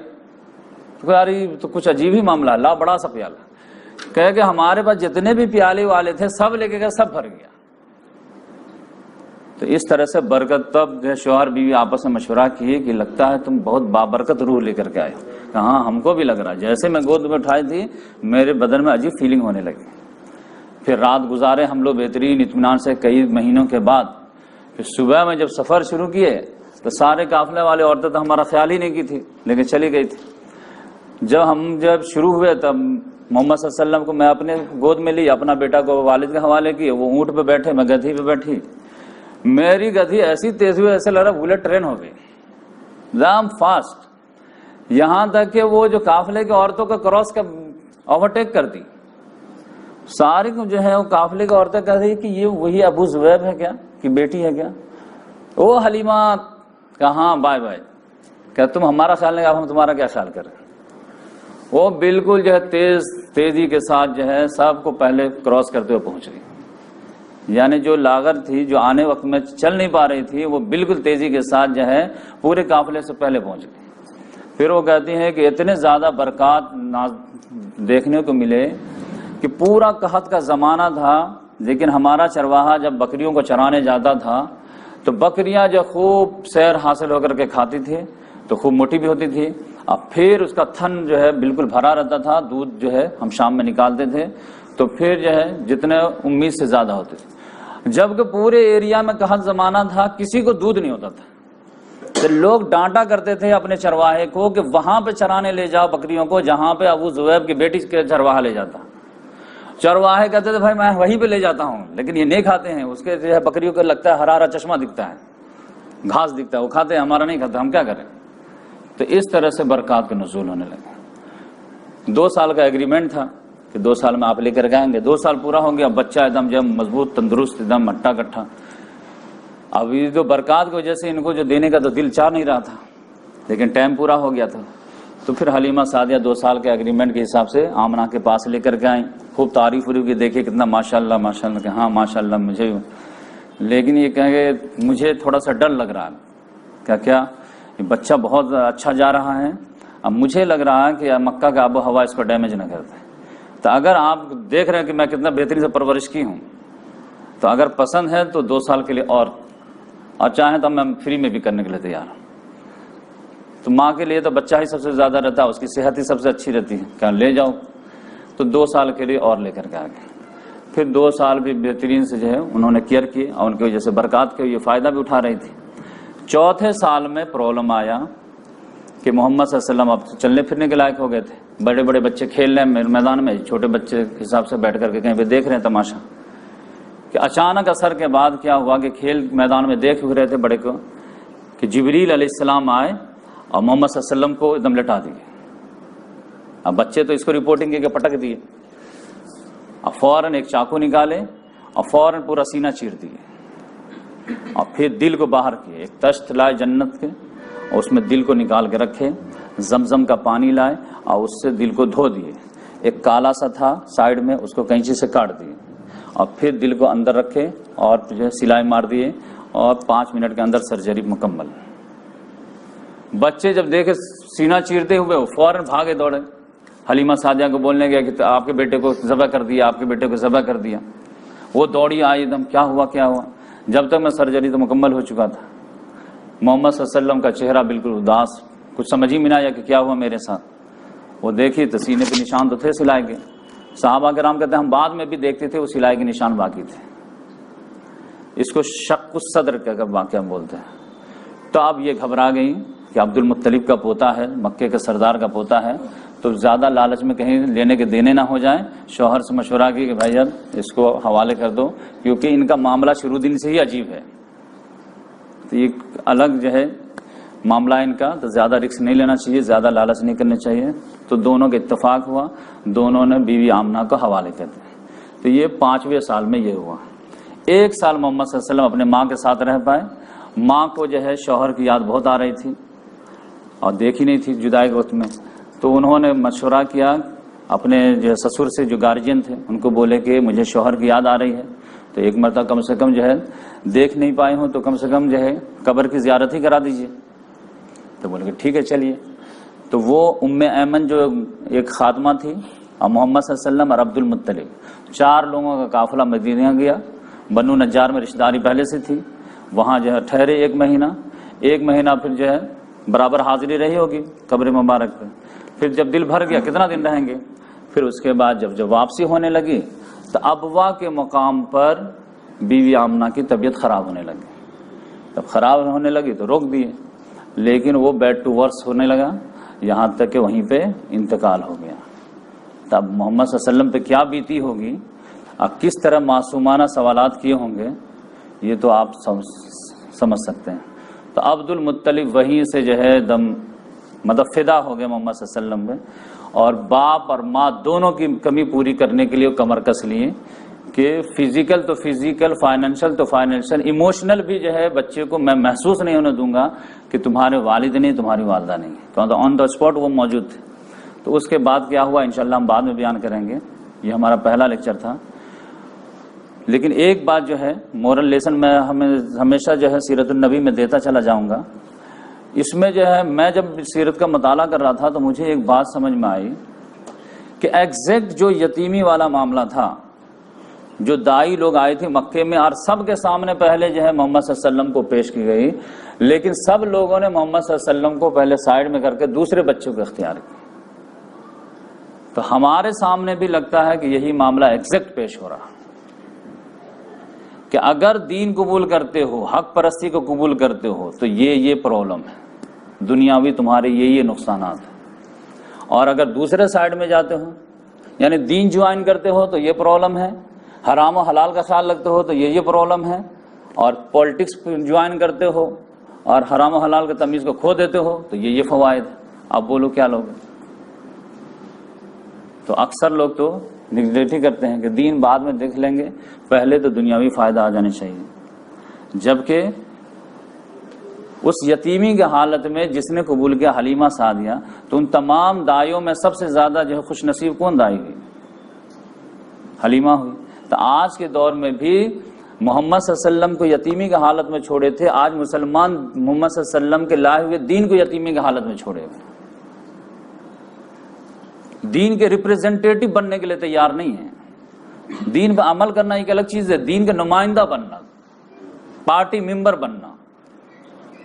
تو یار یہ تو کچھ عجیب ہی معاملہ ہے, لا بڑا سا پیالہ. کہے کہ ہمارے پاس جتنے بھی پیالے والے تھے سب لے کے گئے, سب بھر گیا. تو اس طرح سے برکت. تب جو شوہر بیوی آپس میں مشورہ کیے کہ لگتا ہے تم بہت بابرکت روح لے کر کے آئے. کہاں ہم کو بھی لگ رہا, جیسے میں گود میں اٹھائی تھی میرے بدن میں عجیب فیلنگ ہونے لگی. پھر رات گزارے ہم لوگ بہترین اطمینان سے کئی مہینوں کے بعد. پھر صبح میں جب سفر شروع کیے تو سارے قافلے والے عورتیں تو ہمارا خیال ہی نہیں کی تھی, لیکن چلی گئی تھی. جب شروع ہوئے تب محمد صلی اللہ علیہ وسلم کو میں اپنے گود میں لی, اپنا بیٹا کو والد کے حوالے کی. وہ اونٹ پہ بیٹھے, میں گدھی پہ بیٹھی. میری گدھی ایسی تیز ہوئی ایسے لگ رہا بلٹ ٹرین ہو گئی, دام فاسٹ. یہاں تک کہ وہ جو قافلے کی عورتوں کا کراس کا اوورٹیک کر دی. ساری جو ہے وہ قافلے کی عورتیں کہہ رہی کہ یہ وہی ابو زبیب ہے کیا, کہ بیٹی ہے کیا. وہ حلیمہ کہاں بائے بائے, کہ تم ہمارا خیال نہیں, اب ہم تمہارا کیا خیال کریں. وہ بالکل جو ہے تیزی کے ساتھ جو ہے سب کو پہلے کراس کرتے ہوئے پہنچ گئی. یعنی جو لاغر تھی, جو آنے وقت میں چل نہیں پا رہی تھی, وہ بالکل تیزی کے ساتھ جو ہے پورے قافلے سے پہلے پہنچ گئی. پھر وہ کہتی ہیں کہ اتنے زیادہ برکات دیکھنے کو ملے کہ پورا قحط کا زمانہ تھا, لیکن ہمارا چرواہا جب بکریوں کو چرانے جاتا تھا تو بکریاں جو خوب سیر حاصل ہو کر کے کھاتی تھی تو خوب موٹی بھی ہوتی تھی. اب پھر اس کا تھن جو ہے بالکل بھرا رہتا تھا, دودھ جو ہے ہم شام میں نکالتے تھے تو پھر جو ہے جتنے امید سے زیادہ ہوتے تھے. جبکہ پورے ایریا میں قحط زمانہ تھا, کسی کو دودھ نہیں ہوتا تھا. تو لوگ ڈانٹا کرتے تھے اپنے چرواہے کو کہ وہاں پہ چرانے لے جاؤ بکریوں کو جہاں پہ ابو زبیب کی بیٹی کے چرواہا لے جاتا. چرواہے کہتے تھے بھائی میں وہیں پہ لے جاتا ہوں, لیکن یہ نہیں کھاتے ہیں. اس کے جو ہے بکریوں کو لگتا ہے ہرا ہرا چشمہ دکھتا ہے, گھاس دکھتا ہے, وہ کھاتے ہیں, ہمارا نہیں کھاتا, ہم کیا کریں. تو اس طرح سے برکات کا نزول ہونے لگا. 2 سال کا ایگریمنٹ تھا کہ 2 سال میں آپ لے کر گائیں گے. 2 سال پورا ہو گیا, بچہ ایک دم جب مضبوط تندرست ایک دم مٹا کٹھا. اب یہ جو برکات کی وجہ سے ان کو جو دینے کا تو دل چاہ نہیں رہا تھا, لیکن ٹائم پورا ہو گیا تھا. تو پھر حلیمہ سعدیہ 2 سال کے ایگریمنٹ کے حساب سے آمنہ کے پاس لے کر کے آئیں. خوب تعریف ہوئی کہ دیکھیں کتنا ماشاءاللہ ماشاءاللہ, کہ ہاں ماشاءاللہ مجھے. لیکن یہ کہیں گے مجھے تھوڑا سا ڈر لگ رہا ہے. کیا یہ بچہ بہت اچھا جا رہا ہے, اب مجھے لگ رہا ہے کہ مکہ کا آب و ہوا اس کو ڈیمیج نہ کرتا ہے. تو اگر آپ دیکھ رہے ہیں کہ میں کتنا بہترین سے پرورش کی ہوں, تو اگر پسند ہے تو 2 سال کے لیے اور چاہیں تو میں فری میں بھی کرنے کے لیے تیار ہوں. تو ماں کے لیے تو بچہ ہی سب سے زیادہ رہتا ہے, اس کی صحت ہی سب سے اچھی رہتی ہے, کیا لے جاؤ. تو 2 سال کے لیے اور لے کر کے آ گئے. پھر 2 سال بھی بہترین سے جو ہے انہوں نے کیئر کی, اور ان کی وجہ سے برکات کے یہ فائدہ بھی اٹھا رہی تھی. 4تھے سال میں پرابلم آیا کہ محمد صلی اللہ علیہ وسلم اب چلنے پھرنے کے لائق ہو گئے تھے. بڑے بڑے بچے کھیل رہے ہیں میدان میں, چھوٹے بچے کے حساب سے بیٹھ کر کے کہیں پہ دیکھ رہے ہیں تماشا. کہ اچانک اثر کے بعد کیا ہوا کہ کھیل میدان میں دیکھ رہے تھے بڑے کو کہ جبریل علیہ السلام آئے اور محمد صلی اللہ علیہ وسلم کو ایک دم لٹا دیے. اب بچے تو اس کو رپورٹنگ کی کہ پٹک دیے, اب فوراً ایک چاقو نکالے اور فوراً پورا سینہ چیر دیے, اور پھر دل کو باہر کیے. ایک تشت لائے جنت کے اور اس میں دل کو نکال کے رکھے, زمزم کا پانی لائے اور اس سے دل کو دھو دیے. ایک کالا سا تھا سائڈ میں, اس کو کینچی سے کاٹ دیے, اور پھر دل کو اندر رکھے اور جو ہے سلائی مار دیے, اور 5 منٹ کے اندر سرجری مکمل. بچے جب دیکھے سینہ چیرتے ہوئے وہ فوراً بھاگے دوڑے, حلیمہ سعدیہ کو بولنے گیا کہ آپ کے بیٹے کو ذبح کر دیا, آپ کے بیٹے کو ذبح کر دیا. وہ دوڑی آئی ایک دم, کیا ہوا کیا ہوا. جب تک میں سرجری تو مکمل ہو چکا تھا. محمد صلی اللہ علیہ وسلم کا چہرہ بالکل اداس, کچھ سمجھ ہی میں نہ آیا کہ کیا ہوا میرے ساتھ. وہ دیکھی تو سینے پہ نشان تو تھے سلائی کے. صحابہ کرام کہتے ہیں ہم بعد میں بھی دیکھتے تھے وہ سلائی کے نشان باقی تھے. اس کو شق الصدر کا واقعہ بولتے ہیں. تو اب یہ گھبرا گئی کہ عبد المطلب کا پوتا ہے, مکے کے سردار کا پوتا ہے, تو زیادہ لالچ میں کہیں لینے کے دینے نہ ہو جائیں. شوہر سے مشورہ کی کہ بھائی اب اس کو حوالے کر دو, کیونکہ ان کا معاملہ شروع دن سے ہی عجیب ہے. تو یہ الگ جو ہے معاملہ ان کا, تو زیادہ رسک نہیں لینا چاہیے, زیادہ لالچ نہیں کرنا چاہیے. تو دونوں کا اتفاق ہوا, دونوں نے بیوی آمنہ کو حوالے کر دیا. تو یہ 5ویں سال میں یہ ہوا. 1 سال محمد صلی اللہ علیہ وسلم اپنے ماں کے ساتھ رہ پائے. ماں کو جو ہے شوہر کی یاد بہت آ رہی تھی اور دیکھی نہیں تھی جدائی کے وقت میں. تو انہوں نے مشورہ کیا اپنے جو سسر سے, جو گارجین تھے, ان کو بولے کہ مجھے شوہر کی یاد آ رہی ہے, تو ایک مرتبہ کم سے کم جو ہے دیکھ نہیں پائے ہوں تو کم سے کم جو ہے قبر کی زیارت ہی کرا دیجئے. تو بولے کہ ٹھیک ہے چلیے. تو وہ ام ایمن جو ایک خاتمہ تھی, اور محمد صلی اللہ علیہ وسلم اور عبد المطلب, 4 لوگوں کا قافلہ مدینہ گیا. بنو نجار میں رشتہ داری پہلے سے تھی, وہاں جو ہے ٹھہرے 1 مہینہ. 1 مہینہ پھر جو ہے برابر حاضری رہی ہوگی قبر مبارک پہ. پھر جب دل بھر گیا کتنا دن رہیں گے. پھر اس کے بعد جب واپسی ہونے لگی تو ابوا کے مقام پر بیوی آمنہ کی طبیعت خراب ہونے لگی. جب خراب ہونے لگی تو روک دیے, لیکن وہ بیڈ ٹو ورس ہونے لگا, یہاں تک کہ وہیں پہ انتقال ہو گیا. تب محمد صلی اللہ علیہ وسلم پہ کیا بیتی ہوگی, اب کس طرح معصومانہ سوالات کیے ہوں گے, یہ تو آپ سمجھ سکتے ہیں. تو عبد المطلب وہیں سے جو ہے دم فدا ہو گئے محمد صلی اللہ علیہ وسلم پہ, اور باپ اور ماں دونوں کی کمی پوری کرنے کے لیے کمر کس لیے کہ فزیکل تو فزیکل, فائنینشل تو فائنینشل, ایموشنل بھی جو ہے بچے کو میں محسوس نہیں ہونے دوں گا کہ تمہارے والد نہیں, تمہاری والدہ نہیں, کیونکہ آن دا اسپاٹ وہ موجود تھے. تو اس کے بعد کیا ہوا انشاءاللہ ہم بعد میں بیان کریں گے. یہ ہمارا پہلا لیکچر تھا. لیکن ایک بات جو ہے مورل لیسن میں ہمیشہ جو ہے سیرت النبی میں دیتا چلا جاؤں گا. اس میں جو ہے میں جب سیرت کا مطالعہ کر رہا تھا تو مجھے ایک بات سمجھ میں آئی کہ ایگزیکٹ جو یتیمی والا معاملہ تھا, جو دائی لوگ آئے تھے مکے میں اور سب کے سامنے پہلے جو ہے محمد صلی اللہ علیہ وسلم کو پیش کی گئی, لیکن سب لوگوں نے محمد صلی اللہ علیہ وسلم کو پہلے سائڈ میں کر کے دوسرے بچوں کو اختیار کیا. تو ہمارے سامنے بھی لگتا ہے کہ یہی معاملہ ایگزیکٹ پیش ہو رہا کہ اگر دین قبول کرتے ہو, حق پرستی کو قبول کرتے ہو تو یہ پرابلم ہے, دنیاوی تمہارے یہ نقصانات ہیں. اور اگر دوسرے سائڈ میں جاتے ہو یعنی دین جوائن کرتے ہو تو یہ پرابلم ہے, حرام و حلال کا خیال رکھتے ہو تو یہ پرابلم ہے, اور پولیٹکس جوائن کرتے ہو اور حرام و حلال کے تمیز کو کھو دیتے ہو تو یہ فوائد ہے. اب بولو کیا لوگ. تو اکثر لوگ تو نگلیکٹ ہی کرتے ہیں کہ دین بعد میں دیکھ لیں گے, پہلے تو دنیاوی فائدہ آ جانے چاہیے. جبکہ اس یتیمی کی حالت میں جس نے قبول کیا حلیمہ سعدیہ, تو ان تمام دائیوں میں سب سے زیادہ جو ہے خوش نصیب کون دائی ہوئی, حلیمہ ہوئی. تو آج کے دور میں بھی محمد صلی اللہ علیہ وسلم کو یتیمی کی حالت میں چھوڑے تھے, آج مسلمان محمد صلی اللہ علیہ وسلم کے لائے ہوئے دین کو یتیمی کی حالت میں چھوڑے ہوئے, دین کے ریپریزنٹیٹو بننے کے لیے تیار نہیں ہیں. دین پہ عمل کرنا ایک الگ چیز ہے, دین کا نمائندہ بننا, پارٹی ممبر بننا.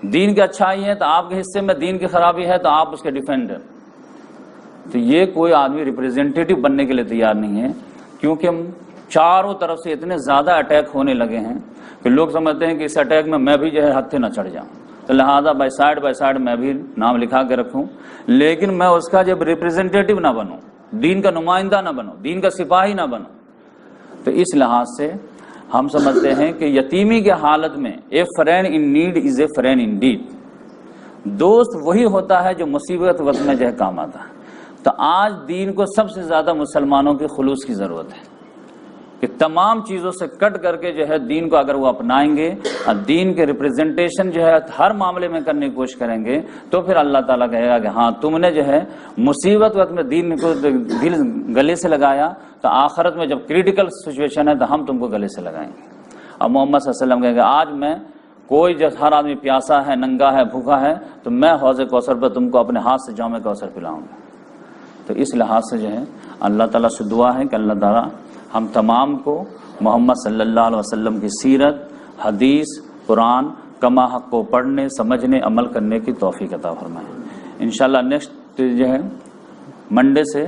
دین کی اچھائی ہے تو آپ کے حصے میں دین کی خرابی ہے تو آپ اس کے ڈیفینڈر. تو یہ کوئی آدمی ریپریزنٹیٹو بننے کے لیے تیار نہیں ہے, کیونکہ ہم چاروں طرف سے اتنے زیادہ اٹیک ہونے لگے ہیں کہ لوگ سمجھتے ہیں کہ اس اٹیک میں بھی جو ہے ہتھے نہ چڑھ جاؤں. تو لہٰذا بائی سائڈ میں بھی نام لکھا کے رکھوں، لیکن میں اس کا جب ریپریزنٹیٹو نہ بنوں، دین کا نمائندہ نہ بنوں، دین کا سپاہی نہ بنوں۔ تو اس لحاظ سے ہم سمجھتے ہیں کہ یتیمی کے حالت میں a friend in need is a friend indeed, دوست وہی ہوتا ہے جو مصیبت وقت میں جو ہے کام آتا ہے۔ تو آج دین کو سب سے زیادہ مسلمانوں کے خلوص کی ضرورت ہے کہ تمام چیزوں سے کٹ کر کے جو ہے دین کو اگر وہ اپنائیں گے اور دین کے ریپریزنٹیشن جو ہے ہر معاملے میں کرنے کی کوشش کریں گے تو پھر اللہ تعالیٰ کہے گا کہ ہاں تم نے جو ہے مصیبت وقت میں دین کو دل گلے سے لگایا، تو آخرت میں جب کریٹیکل سچویشن ہے تو ہم تم کو گلے سے لگائیں گے۔ اور محمد صلی اللہ علیہ وسلم کہے گا آج میں کوئی جب ہر آدمی پیاسا ہے، ننگا ہے، بھوکا ہے، تو میں حوض کوثر پر تم کو اپنے ہاتھ سے جام کوثر پلاؤں گا۔ تو اس لحاظ سے جو ہے اللہ تعالیٰ سے دعا ہے کہ اللہ تعالیٰ ہم تمام کو محمد صلی اللہ علیہ وسلم کی سیرت، حدیث، قرآن کما حق کو پڑھنے، سمجھنے، عمل کرنے کی توفیق عطا فرمائے۔ انشاءاللہ نیکسٹ جو ہے منڈے سے